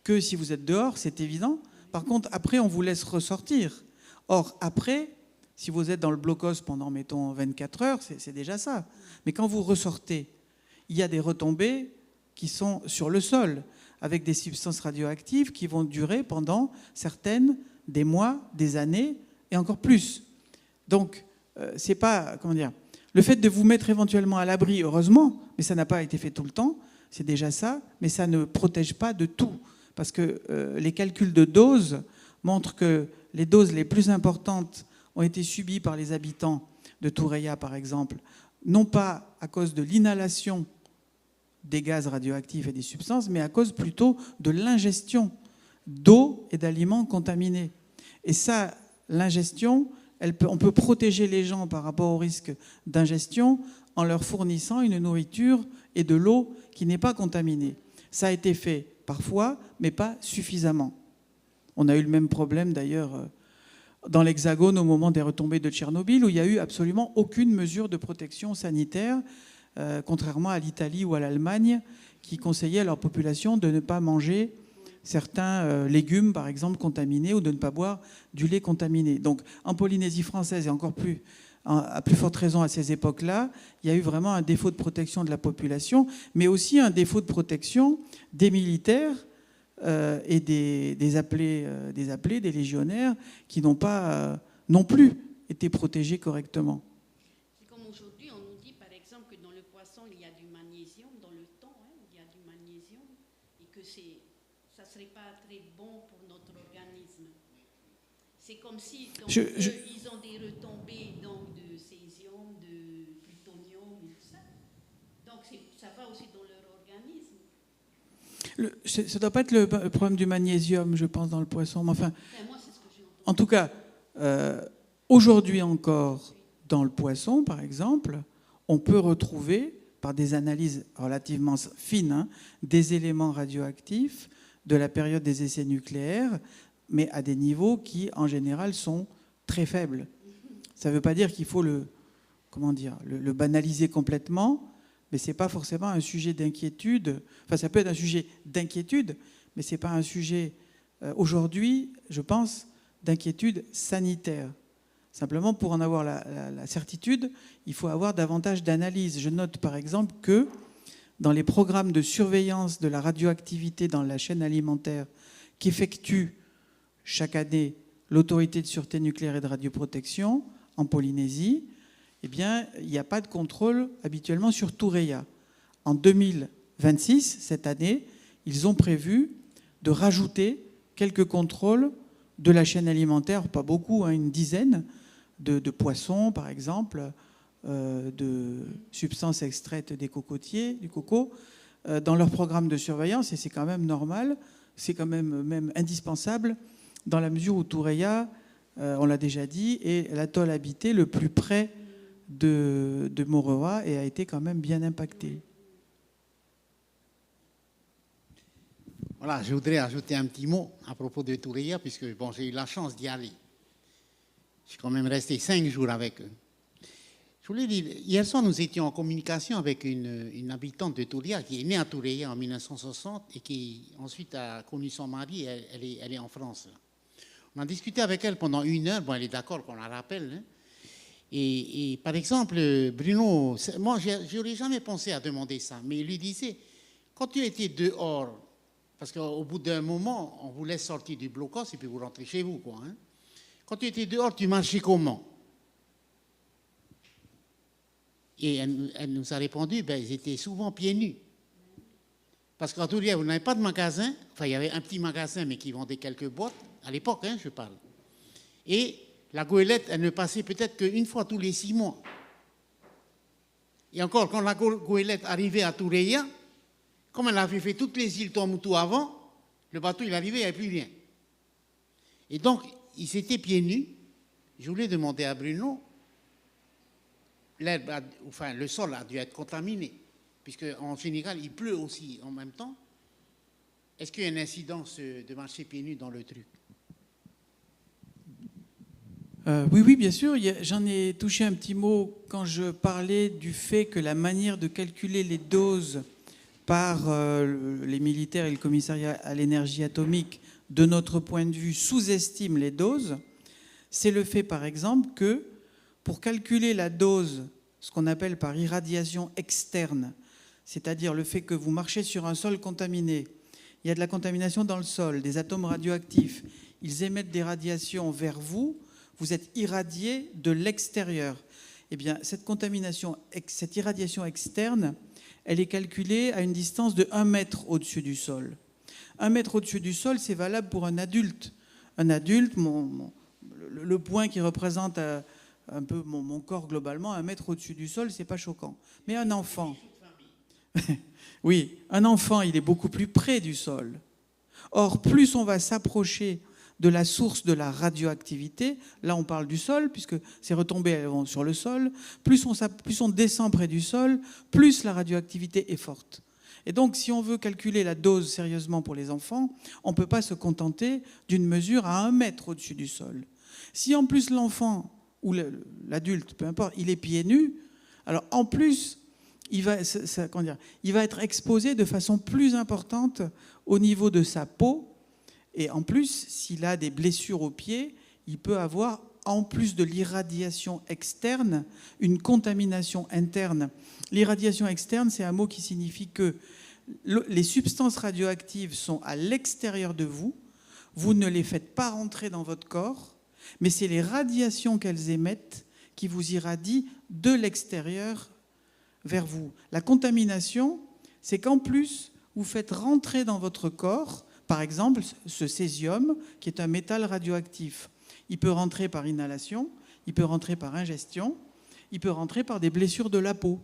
que si vous êtes dehors, c'est évident. Par contre, après, on vous laisse ressortir. Or, après, si vous êtes dans le blocos pendant, mettons, 24 heures, c'est déjà ça. Mais quand vous ressortez, il y a des retombées qui sont sur le sol, avec des substances radioactives qui vont durer pendant certaines des mois, des années, et encore plus. Donc, c'est pas, comment dire, le fait de vous mettre éventuellement à l'abri, heureusement, mais ça n'a pas été fait tout le temps, c'est déjà ça, mais ça ne protège pas de tout. Parce que les calculs de doses montrent que les doses les plus importantes ont été subies par les habitants de Toureia, par exemple, non pas à cause de l'inhalation des gaz radioactifs et des substances, mais à cause plutôt de l'ingestion d'eau et d'aliments contaminés. Et ça, l'ingestion, on peut protéger les gens par rapport au risque d'ingestion en leur fournissant une nourriture et de l'eau qui n'est pas contaminée. Ça a été fait parfois, mais pas suffisamment. On a eu le même problème d'ailleurs dans l'Hexagone au moment des retombées de Tchernobyl, où il n'y a eu absolument aucune mesure de protection sanitaire, contrairement à l'Italie ou à l'Allemagne, qui conseillaient à leur population de ne pas manger certains légumes, par exemple, contaminés, ou de ne pas boire du lait contaminé. Donc en Polynésie française, et encore plus, à plus forte raison à ces époques-là, il y a eu vraiment un défaut de protection de la population, mais aussi un défaut de protection des militaires et des appelés, des légionnaires, qui n'ont pas non plus été protégés correctement. C'est comme aujourd'hui, on nous dit par exemple que dans le poisson, il y a du magnésium, dans le thon, hein, il y a du magnésium, et que ça ne serait pas très bon pour notre organisme. C'est comme si donc, ils ont des retombées donc, de césium, de plutonium et tout ça. Donc ça va aussi dans leur organisme. Ça ne doit pas être le problème du magnésium, je pense, dans le poisson. Mais enfin, Moi, c'est ce que j'ai entendu. en tout cas, aujourd'hui encore, dans le poisson, par exemple, on peut retrouver, par des analyses relativement fines, des éléments radioactifs de la période des essais nucléaires, mais à des niveaux qui, en général, sont très faibles. Ça ne veut pas dire qu'il faut le banaliser complètement, mais ce n'est pas forcément un sujet d'inquiétude. Enfin, ça peut être un sujet d'inquiétude, mais ce n'est pas un sujet, aujourd'hui, je pense, d'inquiétude sanitaire. Simplement, pour en avoir la certitude, il faut avoir davantage d'analyse. Je note, par exemple, que dans les programmes de surveillance de la radioactivité dans la chaîne alimentaire qu'effectue chaque année l'autorité de sûreté nucléaire et de radioprotection en Polynésie, eh bien, il n'y a pas de contrôle habituellement sur Toureia. En 2026, cette année, ils ont prévu de rajouter quelques contrôles de la chaîne alimentaire, pas beaucoup, une dizaine de poissons, par exemple, de substances extraites des cocotiers, du coco, dans leur programme de surveillance, et c'est quand même normal, c'est quand même indispensable, dans la mesure où Toureia, on l'a déjà dit, est l'atoll habité le plus près de Moroa et a été quand même bien impacté. Voilà, je voudrais ajouter un petit mot à propos de Toureia, puisque bon, j'ai eu la chance d'y aller. Je suis quand même resté 5 jours avec eux. Je voulais dire, hier soir, nous étions en communication avec une habitante de Toureia qui est née à Toureia en 1960 et qui ensuite a connu son mari, elle est en France. On a discuté avec elle pendant 1 heure. Bon, elle est d'accord qu'on la rappelle. Hein. Et par exemple, Bruno, moi, j'aurais jamais pensé à demander ça, mais il lui disait, quand tu étais dehors, parce qu'au bout d'un moment, on vous laisse sortir du blocos et puis vous rentrez chez vous, quoi. Hein. Quand tu étais dehors, tu marchais comment? Et elle nous a répondu, ben, ils étaient souvent pieds nus. Parce qu'en tout cas, vous n'avez pas de magasin. Enfin, il y avait un petit magasin, mais qui vendait quelques boîtes. À l'époque, hein, je parle. Et la goélette, elle ne passait peut-être qu'une fois tous les 6 mois. Et encore, quand la goélette arrivait à Toureya, comme elle avait fait toutes les îles Tuamotu avant, le bateau, il arrivait, il n'y avait plus rien. Et donc, ils étaient pieds nus. Je voulais demander à Bruno, le sol a dû être contaminé, puisqu'en général, il pleut aussi en même temps. Est-ce qu'il y a une incidence de marcher pieds nus dans le truc? Oui, bien sûr. J'en ai touché un petit mot quand je parlais du fait que la manière de calculer les doses par les militaires et le commissariat à l'énergie atomique, de notre point de vue, sous-estime les doses. C'est le fait, par exemple, que pour calculer la dose, ce qu'on appelle par irradiation externe, c'est-à-dire le fait que vous marchez sur un sol contaminé, il y a de la contamination dans le sol, des atomes radioactifs, ils émettent des radiations vers vous, vous êtes irradié de l'extérieur. Eh bien, cette irradiation externe, elle est calculée à une distance de 1 mètre au-dessus du sol. 1 mètre au-dessus du sol, c'est valable pour un adulte. Un adulte, le point qui représente un peu mon corps globalement, 1 mètre au-dessus du sol, c'est pas choquant. Mais un enfant, oui, un enfant, il est beaucoup plus près du sol. Or, plus on va s'approcher de la source de la radioactivité, là on parle du sol, puisque ces retombées elles vont sur le sol, plus on descend près du sol, plus la radioactivité est forte. Et donc, si on veut calculer la dose sérieusement pour les enfants, on ne peut pas se contenter d'une mesure à 1 mètre au-dessus du sol. Si en plus l'enfant ou l'adulte, peu importe, il est pieds nus, alors en plus, il va être exposé de façon plus importante au niveau de sa peau. Et en plus, s'il a des blessures aux pieds, il peut avoir, en plus de l'irradiation externe, une contamination interne. L'irradiation externe, c'est un mot qui signifie que les substances radioactives sont à l'extérieur de vous, vous ne les faites pas rentrer dans votre corps, mais c'est les radiations qu'elles émettent qui vous irradient de l'extérieur vers vous. La contamination, c'est qu'en plus, vous faites rentrer dans votre corps, par exemple, ce césium, qui est un métal radioactif. Il peut rentrer par inhalation, il peut rentrer par ingestion, il peut rentrer par des blessures de la peau.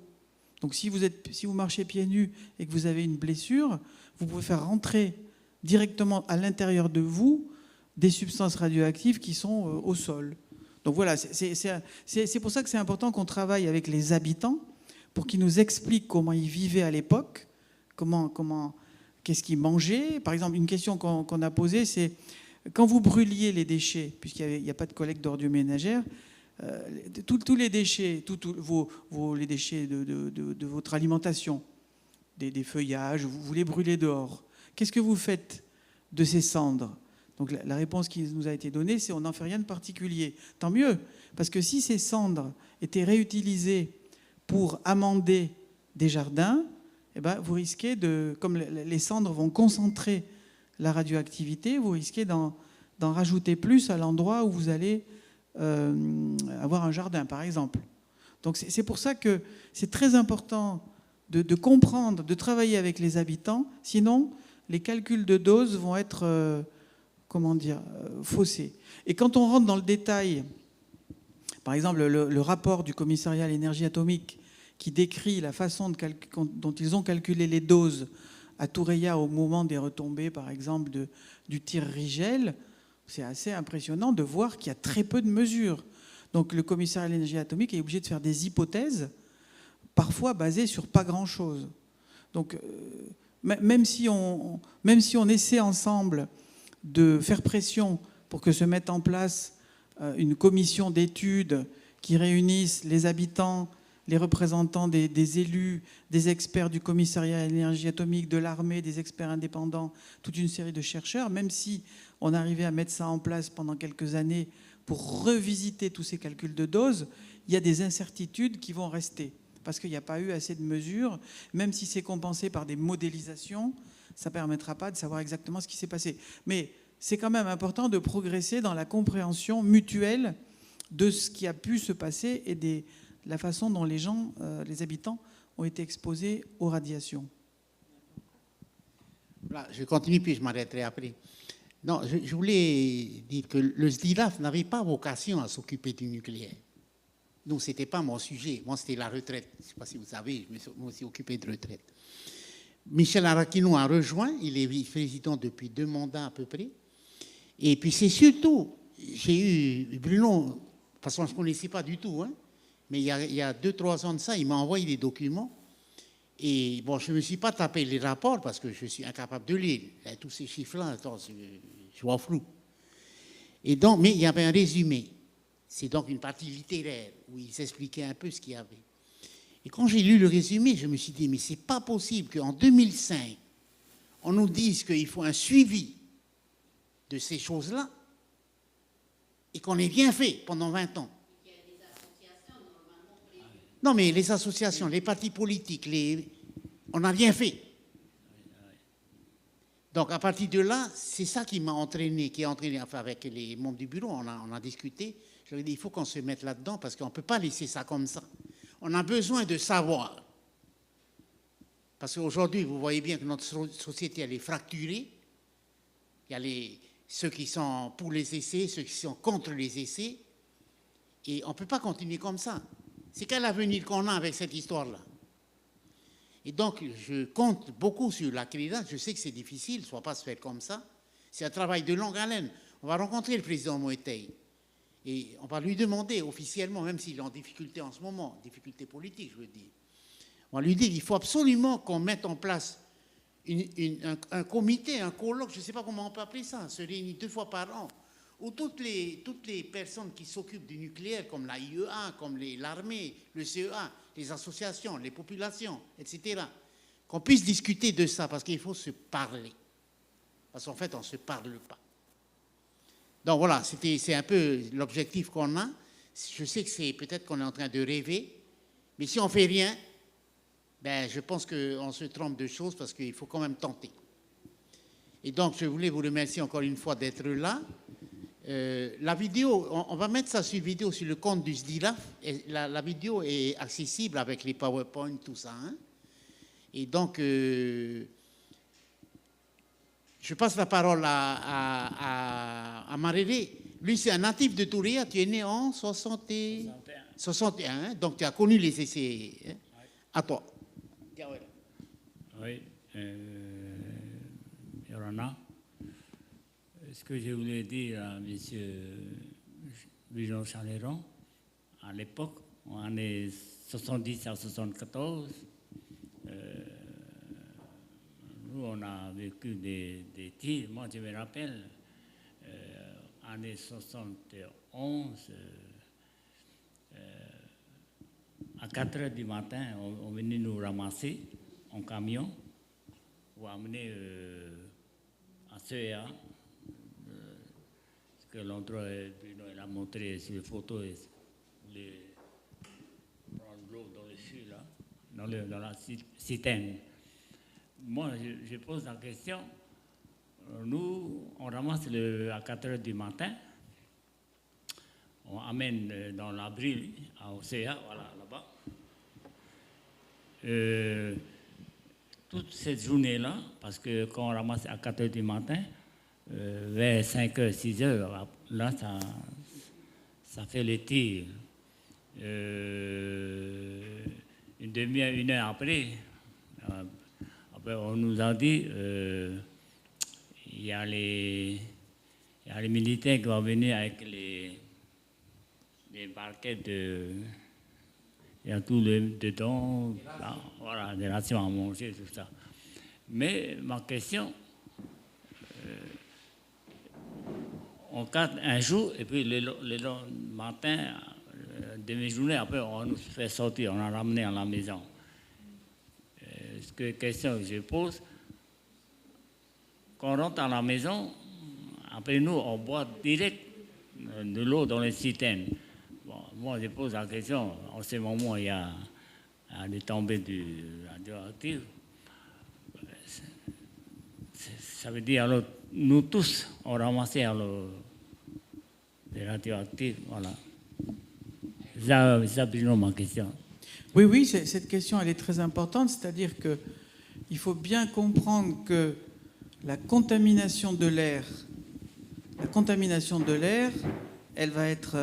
Donc si vous marchez pieds nus et que vous avez une blessure, vous pouvez faire rentrer directement à l'intérieur de vous des substances radioactives qui sont au sol. Donc voilà, c'est pour ça que c'est important qu'on travaille avec les habitants pour qu'ils nous expliquent comment ils vivaient à l'époque, qu'est-ce qu'ils mangeaient. Par exemple, une question qu'on a posée, c'est quand vous brûliez les déchets, puisqu'il n'y a pas de collecte d'ordures ménagères, tous les déchets, les déchets de votre alimentation, des feuillages, vous les brûlez dehors. Qu'est-ce que vous faites de ces cendres? Donc la réponse qui nous a été donnée, c'est on n'en fait rien de particulier. Tant mieux, parce que si ces cendres étaient réutilisées pour amender des jardins, eh ben, vous risquez comme les cendres vont concentrer la radioactivité, vous risquez d'en rajouter plus à l'endroit où vous allez avoir un jardin, par exemple. Donc c'est pour ça que c'est très important de comprendre, de travailler avec les habitants, sinon les calculs de doses vont être faussés. Et quand on rentre dans le détail, par exemple le rapport du commissariat à l'énergie atomique qui décrit la façon dont ils ont calculé les doses à Toureya au moment des retombées, par exemple, du tir Rigel, c'est assez impressionnant de voir qu'il y a très peu de mesures. Donc le commissariat à l'énergie atomique est obligé de faire des hypothèses, parfois basées sur pas grand-chose. Donc même si on essaie ensemble de faire pression pour que se mette en place une commission d'études qui réunisse les habitants, les représentants des élus, des experts du commissariat à l'énergie atomique, de l'armée, des experts indépendants, toute une série de chercheurs, même si on arrivait à mettre ça en place pendant quelques années pour revisiter tous ces calculs de doses, il y a des incertitudes qui vont rester parce qu'il n'y a pas eu assez de mesures, même si c'est compensé par des modélisations, ça ne permettra pas de savoir exactement ce qui s'est passé. Mais c'est quand même important de progresser dans la compréhension mutuelle de ce qui a pu se passer et de la façon dont les gens, les habitants, ont été exposés aux radiations. Voilà, je continue puis je m'arrêterai après. Non, je voulais dire que le SDILAF n'avait pas vocation à s'occuper du nucléaire. Non, ce n'était pas mon sujet. Moi, c'était la retraite. Je ne sais pas si vous savez, je me suis occupé de retraite. Michel Araquino a rejoint. Il est vice-président depuis 2 mandats à peu près. Et puis c'est surtout, j'ai eu Bruno, de toute façon je ne connaissais pas du tout, hein, mais il y a 2-3 ans de ça, il m'a envoyé des documents. Et bon, je ne me suis pas tapé les rapports parce que je suis incapable de lire. Tous ces chiffres-là, attends, je vois flou. Et donc, mais il y avait un résumé. C'est donc une partie littéraire où ils expliquaient un peu ce qu'il y avait. Et quand j'ai lu le résumé, je me suis dit, mais ce n'est pas possible qu'en 2005, on nous dise qu'il faut un suivi de ces choses-là et qu'on ait bien fait pendant 20 ans. Il y a des associations normalement prévues. Non, mais les associations, les partis politiques, on a bien fait. Donc, à partir de là, c'est ça qui m'a entraîné, qui a entraîné, enfin, avec les membres du bureau, on a discuté. Je leur ai dit, il faut qu'on se mette là-dedans parce qu'on ne peut pas laisser ça comme ça. On a besoin de savoir. Parce qu'aujourd'hui, vous voyez bien que notre société, elle est fracturée. Il y a ceux qui sont pour les essais, ceux qui sont contre les essais. Et on ne peut pas continuer comme ça. C'est quel avenir qu'on a avec cette histoire-là? Et donc, je compte beaucoup sur la CRIDA. Je sais que c'est difficile, ça ne va pas se faire comme ça. C'est un travail de longue haleine. On va rencontrer le président Moïtei. Et on va lui demander officiellement, même s'il est en difficulté en ce moment, difficulté politique, je veux dire, on va lui dire qu'il faut absolument qu'on mette en place un comité, un colloque, je ne sais pas comment on peut appeler ça, se réunit 2 fois par an, où toutes les personnes qui s'occupent du nucléaire, comme la IEA, comme l'armée, le CEA, les associations, les populations, etc., qu'on puisse discuter de ça, parce qu'il faut se parler. Parce qu'en fait, on ne se parle pas. Donc voilà, c'est un peu l'objectif qu'on a. Je sais que c'est peut-être qu'on est en train de rêver, mais si on ne fait rien, ben, je pense qu'on se trompe de choses parce qu'il faut quand même tenter. Et donc, je voulais vous remercier encore une fois d'être là. La vidéo, on va mettre ça sur vidéo sur le compte du SDILAF. La vidéo est accessible avec les PowerPoint, tout ça. Hein. Et donc, je passe la parole à Maréré. Lui, c'est un natif de Touréa. Tu es né en 61. Hein. Donc, tu as connu les essais. Hein. Oui. À toi. Oui. Yorana. Ce que je voulais dire à M. Bruno Chaléron, à l'époque, en année 70 à 74, nous, on a vécu des tirs. Moi, je me rappelle, année 71, à 4 heures du matin, on venait nous ramasser en camion pour amener à CEA. Ce que l'autre Bruno a montré sur les photos, prendre l'eau dans le fût, là, dans la citerne. Moi, je pose la question. Nous, on ramasse à 4 heures du matin, on amène dans l'abri à Océa, voilà, là-bas. Toute cette journée-là, parce que quand on ramasse à 4 heures du matin, vers 5 heures, 6 heures, là, ça fait les tirs. Une demi-heure, 1 heure après, on nous a dit il y a les militaires qui vont venir avec les barquettes il y a tout dedans, là, voilà, des rations à manger, tout ça. Mais ma question, on cadre un jour et puis le matin, demi-journée, après on nous fait sortir, on a ramené à la maison. Ce que question que je pose, quand on rentre à la maison, après nous, on boit direct de l'eau dans les citernes. Bon, moi, je pose la question, en ce moment, il y a des tombées du radioactif. Ça veut dire, alors, nous tous, on ramassait alors des radioactifs, voilà. C'est absolument ma question. Oui, oui, cette question, elle est très importante, c'est-à-dire qu'il faut bien comprendre que la contamination de l'air, elle va être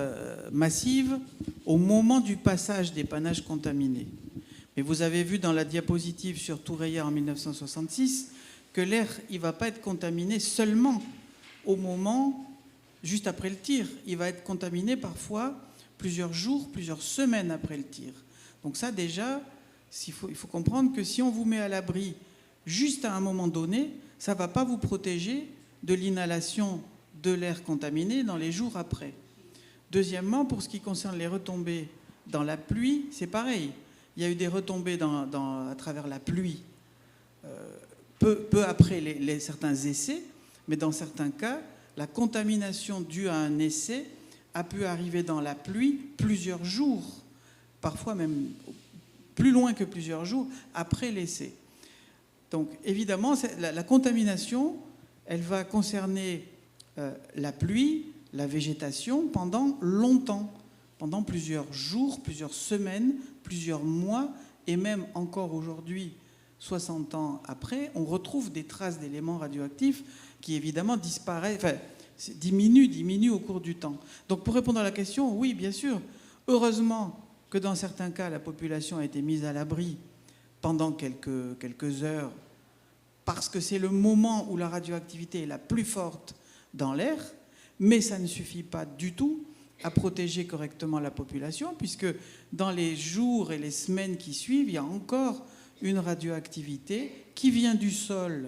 massive au moment du passage des panaches contaminés. Mais vous avez vu dans la diapositive sur Toureya en 1966 que l'air, il ne va pas être contaminé seulement au moment, juste après le tir. Il va être contaminé parfois plusieurs jours, plusieurs semaines après le tir. Donc ça, déjà, il faut comprendre que si on vous met à l'abri juste à un moment donné, ça ne va pas vous protéger de l'inhalation de l'air contaminé dans les jours après. Deuxièmement, pour ce qui concerne les retombées dans la pluie, c'est pareil. Il y a eu des retombées à travers la pluie peu après certains essais, mais dans certains cas, la contamination due à un essai a pu arriver dans la pluie plusieurs jours, parfois même plus loin que plusieurs jours après l'essai. Donc évidemment, la contamination, elle va concerner la pluie, la végétation pendant longtemps, pendant plusieurs jours, plusieurs semaines, plusieurs mois, et même encore aujourd'hui, 60 ans après, on retrouve des traces d'éléments radioactifs qui évidemment disparaissent, enfin, diminuent au cours du temps. Donc pour répondre à la question, oui, bien sûr, heureusement que dans certains cas, la population a été mise à l'abri pendant quelques heures, parce que c'est le moment où la radioactivité est la plus forte dans l'air, mais ça ne suffit pas du tout à protéger correctement la population, puisque dans les jours et les semaines qui suivent, il y a encore une radioactivité qui vient du sol,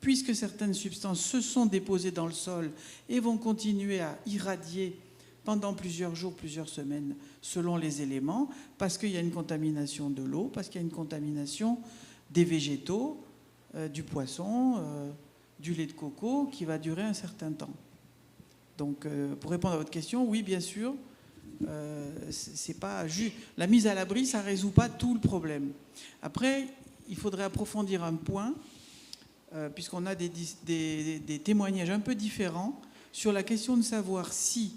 puisque certaines substances se sont déposées dans le sol et vont continuer à irradier pendant plusieurs jours, plusieurs semaines, selon les éléments, parce qu'il y a une contamination de l'eau, parce qu'il y a une contamination des végétaux, du poisson, du lait de coco, qui va durer un certain temps. Donc, pour répondre à votre question, oui, bien sûr, c'est pas juste la mise à l'abri, ça résout pas tout le problème. Après, il faudrait approfondir un point, puisqu'on a des témoignages un peu différents sur la question de savoir si,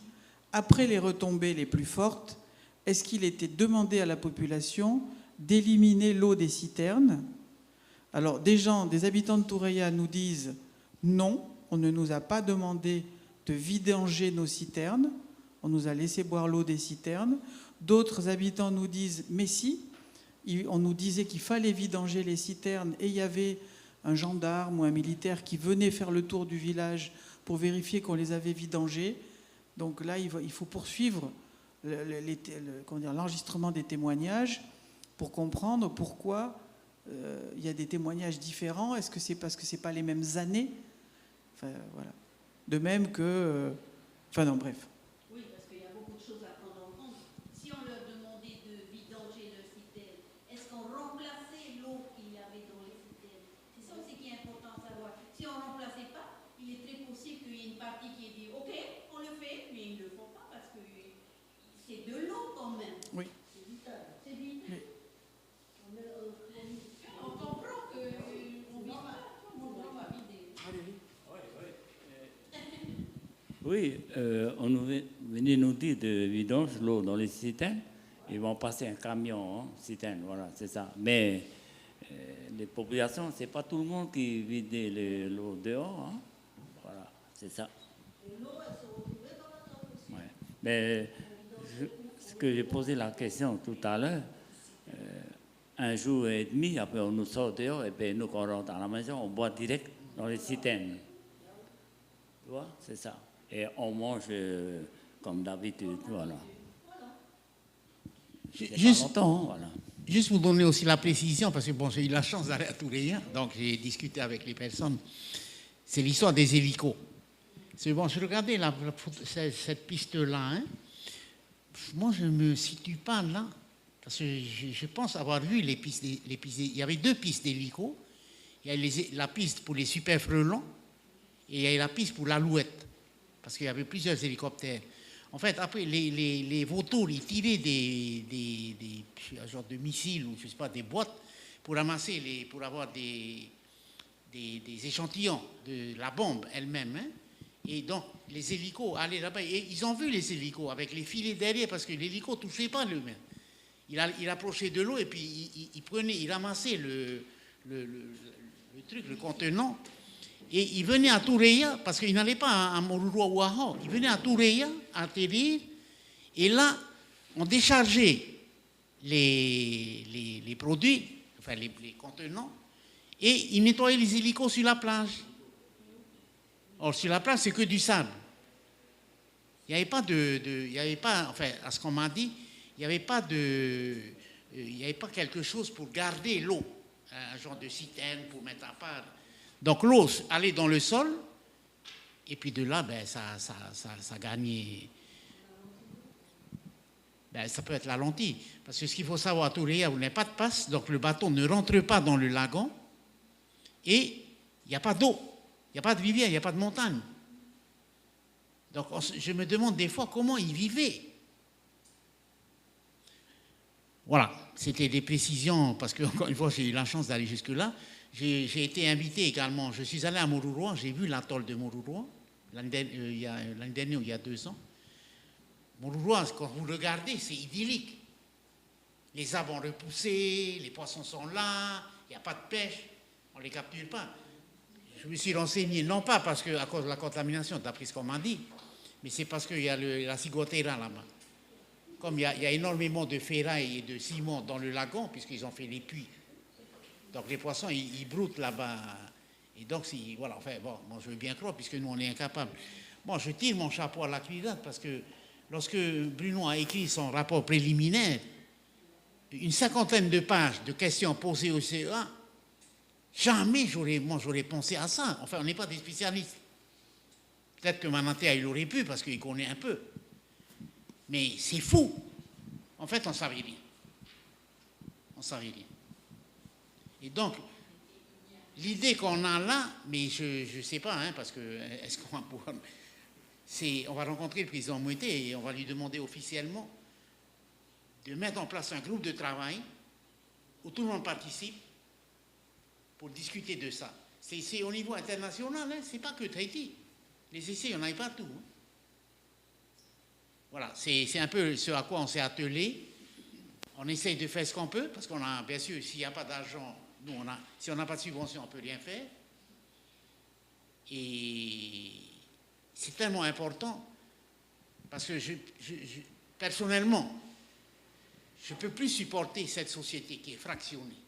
après les retombées les plus fortes, est-ce qu'il était demandé à la population d'éliminer l'eau des citernes. Alors, des habitants de Toureya nous disent non, on ne nous a pas demandé de vidanger nos citernes, on nous a laissé boire l'eau des citernes. D'autres habitants nous disent mais si, on nous disait qu'il fallait vidanger les citernes et il y avait un gendarme ou un militaire qui venait faire le tour du village pour vérifier qu'on les avait vidangés. Donc là, il faut poursuivre l'enregistrement des témoignages pour comprendre pourquoi il y a des témoignages différents. Est-ce que c'est parce que ce n'est pas les mêmes années? Enfin, voilà. De même que... enfin non, bref. Oui, parce qu'il y a beaucoup de choses à prendre en compte. Si on leur demandait de vidanger leur citerne, est-ce qu'on remplaçait l'eau qu'il y avait dans les citernes? C'est ça aussi qui est important à savoir. Si on ne remplaçait pas, il est très possible qu'il y ait une partie qui ait dit « Ok, on le fait », mais ils ne le font pas parce que c'est de l'eau quand même. Oui. C'est vital. C'est vital. Oui. On comprend qu'on ne vit pas. On va vider. Oui, on venait nous dire de vidange l'eau dans les citernes. Ils vont passer un camion, citerne, voilà, c'est ça. Mais les populations, c'est pas tout le monde qui vide l'eau dehors. Hein. Voilà, c'est ça. L'eau, elle se retrouvait dans la tente aussi. Ouais. Mais ce que j'ai posé la question tout à l'heure, un jour et demi, après on nous sort dehors, et puis nous, quand on rentre à la maison, on boit direct dans les citernes. Tu vois, c'est ça. Et on mange comme d'habitude, voilà. Juste, longtemps, voilà. Juste pour donner aussi la précision, parce que bon, j'ai eu la chance d'aller à Toureya, donc j'ai discuté avec les personnes. C'est l'histoire des hélicos. C'est bon, je regardais cette piste-là. Hein. Moi, je ne me situe pas là, parce que je pense avoir vu les pistes. Il y avait 2 pistes d'hélico. Il y a la piste pour les super frelons et il y a la piste pour l'alouette, parce qu'il y avait plusieurs hélicoptères. En fait, après, les vautours, ils tiraient des genre de missiles ou je sais pas, des boîtes pour ramasser pour avoir des échantillons de la bombe elle-même. Hein. Et donc, les hélicos allaient là-bas. Et ils ont vu les hélicos avec les filets derrière parce que l'hélico ne touchait pas le main. Il approchait de l'eau et puis il ramassait le truc, le contenant. Et il venait à Toureia, parce qu'il n'allait pas à Moruroa ou à Hao. Il venait à Toureia, atterrir. Et là, on déchargeait les produits, enfin les contenants, et il nettoyait les hélicos sur la plage. Or, sur la plage, c'est que du sable. Il n'y avait pas il n'y avait pas, enfin, à ce qu'on m'a dit, il n'y avait pas quelque chose pour garder l'eau, un genre de citerne pour mettre à part. Donc l'eau allait dans le sol, et puis de là, ben, ça gagnait. Ben, ça peut être la lentille. Parce que ce qu'il faut savoir à Toureia, vous n'avez pas de passe, donc le bateau ne rentre pas dans le lagon, et il n'y a pas d'eau, il n'y a pas de rivière, il n'y a pas de montagne. Donc je me demande des fois comment ils vivaient. Voilà, c'était des précisions, parce que encore une fois, j'ai eu la chance d'aller jusque-là. J'ai été invité également, je suis allé à Moruroa, j'ai vu l'atoll de Moruroa, l'année dernière ou il y a 2 ans. Moruroa, quand vous regardez, c'est idyllique. Les arbres ont repoussé, les poissons sont là, il n'y a pas de pêche, on ne les capture pas. Je me suis renseigné, non pas parce que, à cause de la contamination, d'après ce qu'on m'a dit, mais c'est parce qu'il y a la ciguatera là-bas. Comme il y a énormément de ferraille et de ciment dans le lagon, puisqu'ils ont fait les puits. Donc les poissons, ils broutent là-bas. Et donc, voilà, enfin, bon, moi je veux bien croire, puisque nous, on est incapables. Bon, je tire mon chapeau à la CNIDAD, parce que lorsque Bruno a écrit son rapport préliminaire, une 50aine de pages de questions posées au CEA, jamais j'aurais pensé à ça. Enfin, on n'est pas des spécialistes. Peut-être que Manantea, il aurait pu, parce qu'il connaît un peu. Mais c'est fou. En fait, on ne savait rien. On ne savait rien. Et donc, l'idée qu'on a là, mais je ne sais pas, hein, parce que est-ce qu'on va pouvoir... On va rencontrer le président Moueté et on va lui demander officiellement de mettre en place un groupe de travail où tout le monde participe pour discuter de ça. C'est au niveau international, hein, ce n'est pas que Tahiti. Les essais, il y en a partout. Hein. Voilà, c'est un peu ce à quoi on s'est attelé. On essaye de faire ce qu'on peut, parce qu'on a, bien sûr, s'il n'y a pas d'argent, nous, si on n'a pas de subvention, on ne peut rien faire. Et c'est tellement important, parce que personnellement, je ne peux plus supporter cette société qui est fractionnée.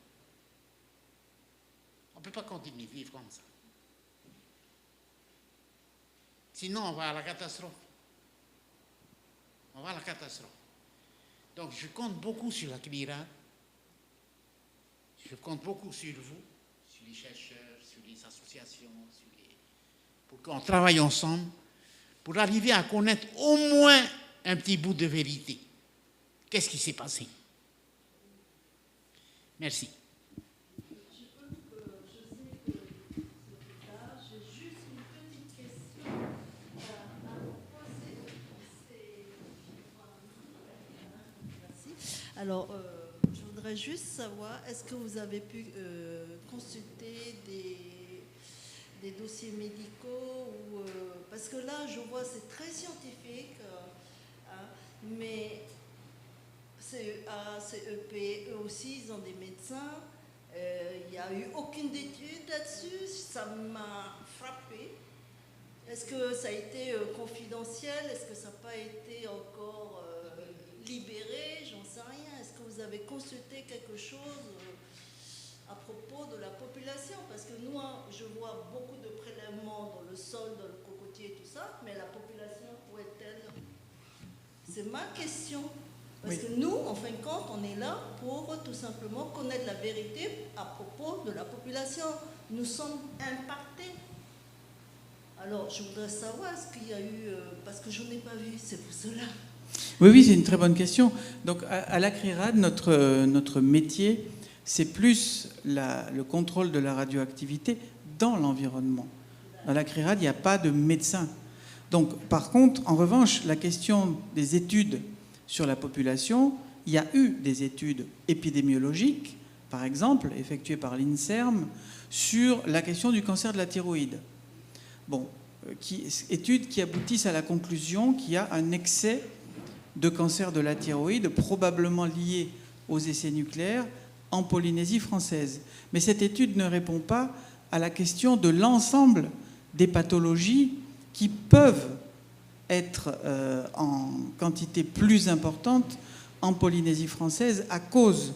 On ne peut pas continuer à vivre comme ça. Sinon, on va à la catastrophe. On va à la catastrophe. Donc, je compte beaucoup sur la CNIRAD. Je compte beaucoup sur vous, sur les chercheurs, sur les associations, pour qu'on travaille ensemble, pour arriver à connaître au moins un petit bout de vérité. Qu'est-ce qui s'est passé? Merci. Alors, je voudrais juste savoir, est-ce que vous avez pu consulter des dossiers médicaux parce que là, je vois, c'est très scientifique, hein, mais CEA, CEP, eux aussi, ils ont des médecins. Il n'y a eu aucune étude là-dessus. Ça m'a frappé. Est-ce que ça a été confidentiel? Est-ce que ça n'a pas été encore libéré? J'en sais rien. Est-ce que vous avez consulté quelque chose à propos de la population? Parce que nous, hein, je vois beaucoup de prélèvements dans le sol, dans le cocotier et tout ça, mais la population, où est-elle? C'est ma question. Parce que nous, en fin de compte, on est là pour tout simplement connaître la vérité à propos de la population. Nous sommes impactés. Alors, je voudrais savoir, est-ce qu'il y a eu... parce que je n'en ai pas vu, c'est pour cela. Oui, oui, c'est une très bonne question. Donc, à la CRIRAD, notre métier, c'est plus le contrôle de la radioactivité dans l'environnement. Dans la CRIRAD, il n'y a pas de médecin. Donc, par contre, en revanche, la question des études sur la population, il y a eu des études épidémiologiques, par exemple, effectuées par l'INSERM, sur la question du cancer de la thyroïde. Bon, études qui aboutissent à la conclusion qu'il y a un excès de cancer de la thyroïde, probablement lié aux essais nucléaires en Polynésie française. Mais cette étude ne répond pas à la question de l'ensemble des pathologies qui peuvent être en quantité plus importante en Polynésie française à cause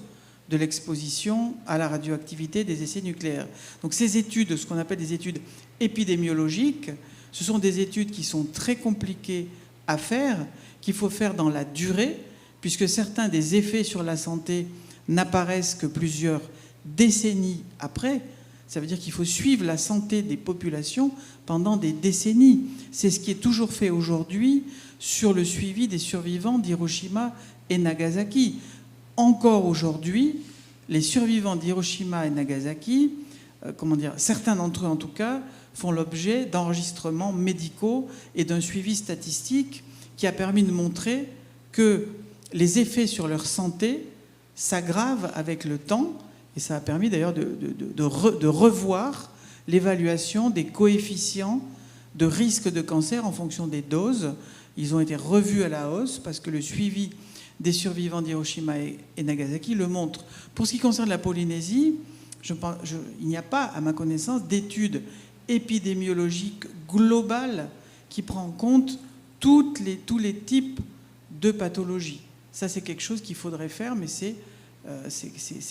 de l'exposition à la radioactivité des essais nucléaires. Donc ces études, ce qu'on appelle des études épidémiologiques, ce sont des études qui sont très compliquées à faire, qu'il faut faire dans la durée, puisque certains des effets sur la santé n'apparaissent que plusieurs décennies après. Ça veut dire qu'il faut suivre la santé des populations pendant des décennies. C'est ce qui est toujours fait aujourd'hui sur le suivi des survivants d'Hiroshima et Nagasaki. Encore aujourd'hui, les survivants d'Hiroshima et Nagasaki, certains d'entre eux en tout cas, font l'objet d'enregistrements médicaux et d'un suivi statistique qui a permis de montrer que les effets sur leur santé s'aggravent avec le temps, et ça a permis d'ailleurs de revoir l'évaluation des coefficients de risque de cancer en fonction des doses. Ils ont été revus à la hausse parce que le suivi des survivants d'Hiroshima et Nagasaki le montre. Pour ce qui concerne la Polynésie, il n'y a pas, à ma connaissance, d'études épidémiologiques globales qui prend en compte tous les types de pathologies. Ça, c'est quelque chose qu'il faudrait faire, mais c'est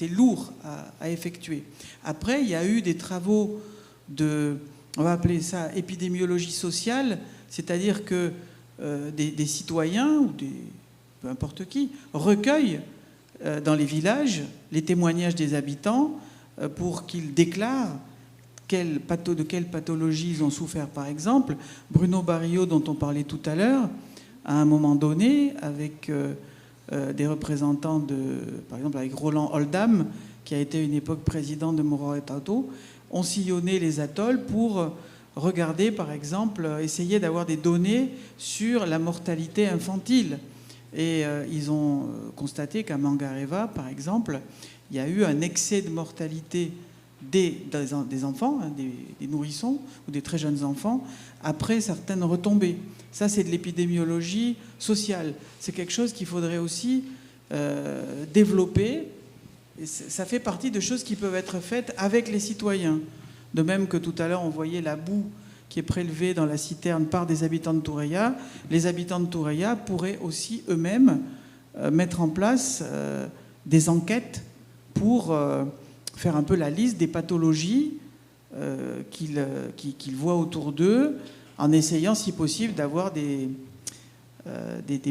lourd à effectuer. Après, il y a eu des travaux on va appeler ça épidémiologie sociale, c'est-à-dire que des citoyens, ou peu importe qui, recueillent dans les villages les témoignages des habitants pour qu'ils déclarent de quelle pathologie ils ont souffert, par exemple. Bruno Barillot, dont on parlait tout à l'heure, à un moment donné, avec des représentants par exemple avec Roland Oldham, qui a été à une époque président de Morotai-Tato, ont sillonné les atolls pour regarder, par exemple, essayer d'avoir des données sur la mortalité infantile. Et ils ont constaté qu'à Mangareva, par exemple, il y a eu un excès de mortalité des enfants, des nourrissons ou des très jeunes enfants, après certaines retombées. Ça, c'est de l'épidémiologie sociale. C'est quelque chose qu'il faudrait aussi développer. Et ça fait partie de choses qui peuvent être faites avec les citoyens. De même que tout à l'heure, on voyait la boue qui est prélevée dans la citerne par des habitants de Toureia. Les habitants de Toureia pourraient aussi eux-mêmes mettre en place des enquêtes pour faire un peu la liste des pathologies qu'ils voient autour d'eux, en essayant, si possible, d'avoir des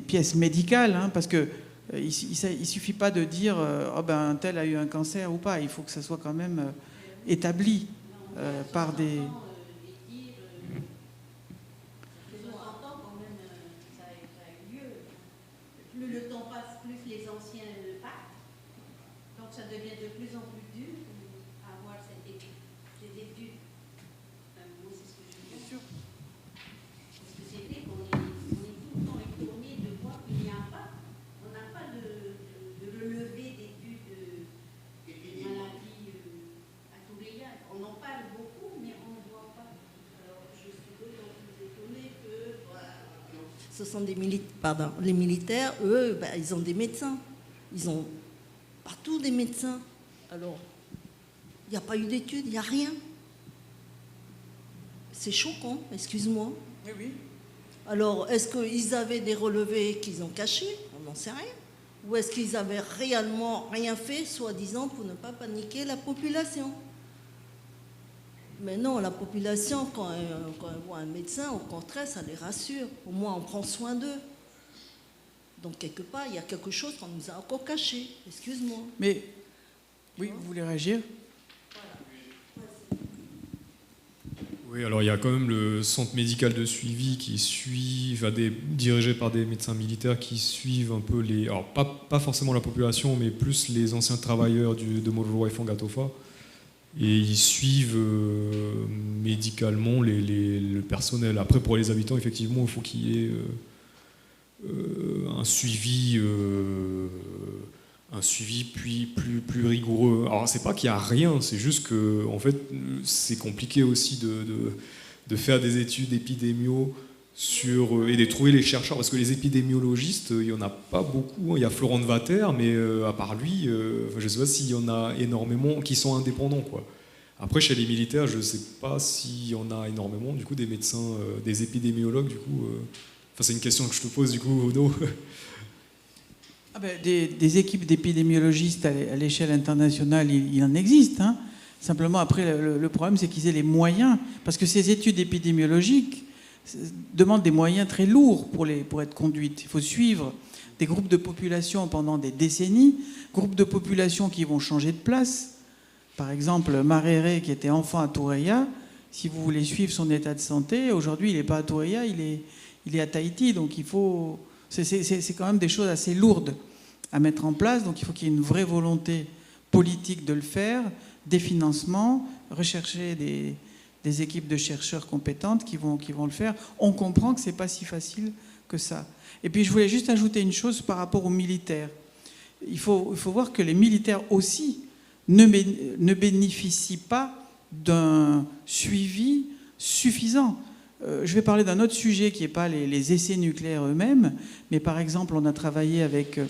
pièces médicales, hein, parce que il suffit pas de dire oh ben un tel a eu un cancer ou pas. Il faut que ça soit quand même établi par des. Plus le temps passe, plus les anciens partent. Donc ça devient de plus en plus dur à avoir ces études. Moi, c'est ce que je veux dire. Parce que c'est vrai qu'on est tout le temps étonné de voir qu'il n'y a pas, on n'a pas de relevé d'études de maladies à Toureia. On en parle beaucoup, mais on ne voit pas. Alors je suis d'autant plus étonnée que. Ce sont des les militaires, eux, ils ont des médecins. Ils ont partout des médecins. Alors, il n'y a pas eu d'études, il n'y a rien. C'est choquant, excuse-moi. Oui, oui. Alors, est-ce qu'ils avaient des relevés qu'ils ont cachés? On n'en sait rien. Ou est-ce qu'ils avaient réellement rien fait, soi-disant, pour ne pas paniquer la population? Mais non, la population, quand elle voit un médecin, au contraire, ça les rassure. Au moins, on prend soin d'eux. Donc, quelque part, il y a quelque chose qu'on nous a encore caché. Excuse-moi. Mais, oui, vous voulez réagir? Oui, alors il y a quand même le centre médical de suivi qui suit, dirigé par des médecins militaires qui suivent un peu les... Alors pas forcément la population, mais plus les anciens travailleurs de Mororo et Fangatofa. Et ils suivent médicalement le personnel. Après, pour les habitants, effectivement, il faut qu'il y ait un suivi plus rigoureux. Alors, c'est pas qu'il y a rien, c'est juste que, en fait, c'est compliqué aussi de faire des études épidémiaux et de trouver les chercheurs, parce que les épidémiologistes, il n'y en a pas beaucoup. Il y a Florent de Vater, mais à part lui, je ne sais pas s'il y en a énormément qui sont indépendants, quoi. Après, chez les militaires, je ne sais pas s'il y en a énormément, du coup, des médecins, des épidémiologues, du coup. Enfin, c'est une question que je te pose, du coup, Odo. Des équipes d'épidémiologistes à l'échelle internationale, il en existe. Hein. Simplement, après, le problème, c'est qu'ils aient les moyens. Parce que ces études épidémiologiques demandent des moyens très lourds pour être conduites. Il faut suivre des groupes de population pendant des décennies, groupes de population qui vont changer de place. Par exemple, Maréré, qui était enfant à Toureia, si vous voulez suivre son état de santé, aujourd'hui, il n'est pas à Toureia, il est à Tahiti. Donc, il faut... C'est quand même des choses assez lourdes à mettre en place. Donc, il faut qu'il y ait une vraie volonté politique de le faire, des financements, rechercher des équipes de chercheurs compétentes qui vont le faire. On comprend que ce n'est pas si facile que ça. Et puis, je voulais juste ajouter une chose par rapport aux militaires. Il faut voir que les militaires aussi ne bénéficient pas d'un suivi suffisant. Je vais parler d'un autre sujet qui n'est pas les essais nucléaires eux-mêmes, mais par exemple, on a travaillé avec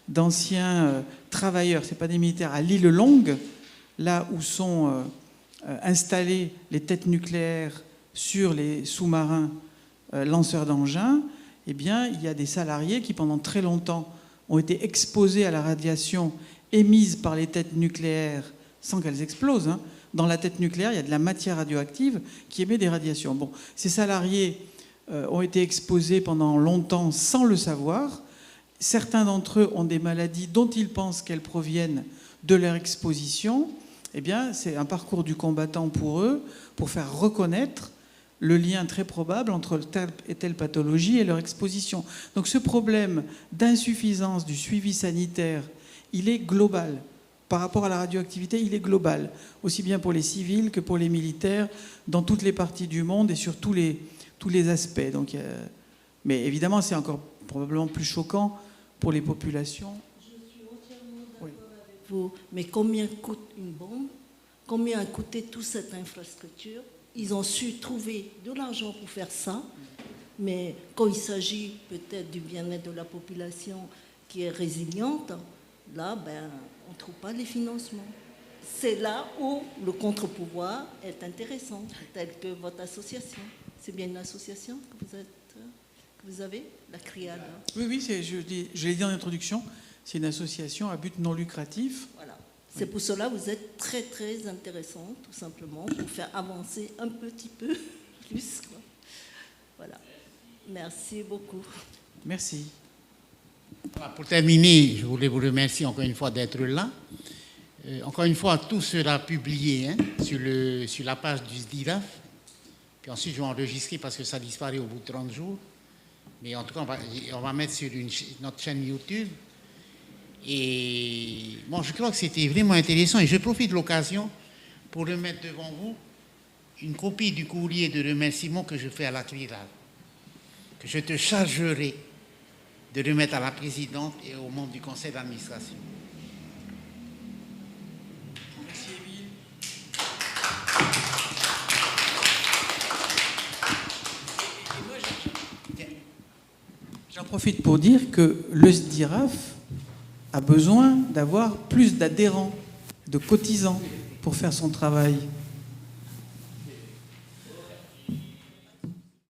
d'anciens travailleurs, ce n'est pas des militaires, à l'île Longue, là où sont installées les têtes nucléaires sur les sous-marins lanceurs d'engins. Eh bien, il y a des salariés qui, pendant très longtemps, ont été exposés à la radiation émise par les têtes nucléaires sans qu'elles explosent. Hein. Dans la tête nucléaire, il y a de la matière radioactive qui émet des radiations. Bon, ces salariés ont été exposés pendant longtemps sans le savoir. Certains d'entre eux ont des maladies dont ils pensent qu'elles proviennent de leur exposition. Eh bien, c'est un parcours du combattant pour eux, pour faire reconnaître le lien très probable entre telle et telle pathologie et leur exposition. Donc ce problème d'insuffisance du suivi sanitaire, il est global. Par rapport à la radioactivité, il est global, aussi bien pour les civils que pour les militaires, dans toutes les parties du monde et sur tous les aspects. Donc, mais évidemment, c'est encore probablement plus choquant pour les populations. Je suis entièrement d'accord avec vous. Mais combien coûte une bombe? Combien a coûté toute cette infrastructure? Ils ont su trouver de l'argent pour faire ça, mais quand il s'agit peut-être du bien-être de la population qui est résiliente, là, on ne trouve pas les financements. C'est là où le contre-pouvoir est intéressant, tel que votre association. C'est bien une association que vous avez, la CRIAD. Oui, je l'ai dit en introduction, c'est une association à but non lucratif. Voilà. C'est pour cela que vous êtes très, très intéressant, tout simplement, pour faire avancer un petit peu plus. Quoi. Voilà. Merci beaucoup. Merci. Pour terminer, je voulais vous remercier encore une fois d'être là. Encore une fois, tout sera publié sur la page du SDIRAF. Puis ensuite, je vais enregistrer parce que ça disparaît au bout de 30 jours. Mais en tout cas, on va mettre sur notre chaîne YouTube. Et bon, je crois que c'était vraiment intéressant. Et je profite de l'occasion pour remettre devant vous une copie du courrier de remerciement que je fais à la CRIRAD, que je te chargerai de remettre à la présidente et aux membres du conseil d'administration. Merci, Émile. J'en profite pour dire que le SDIRAF a besoin d'avoir plus d'adhérents, de cotisants pour faire son travail.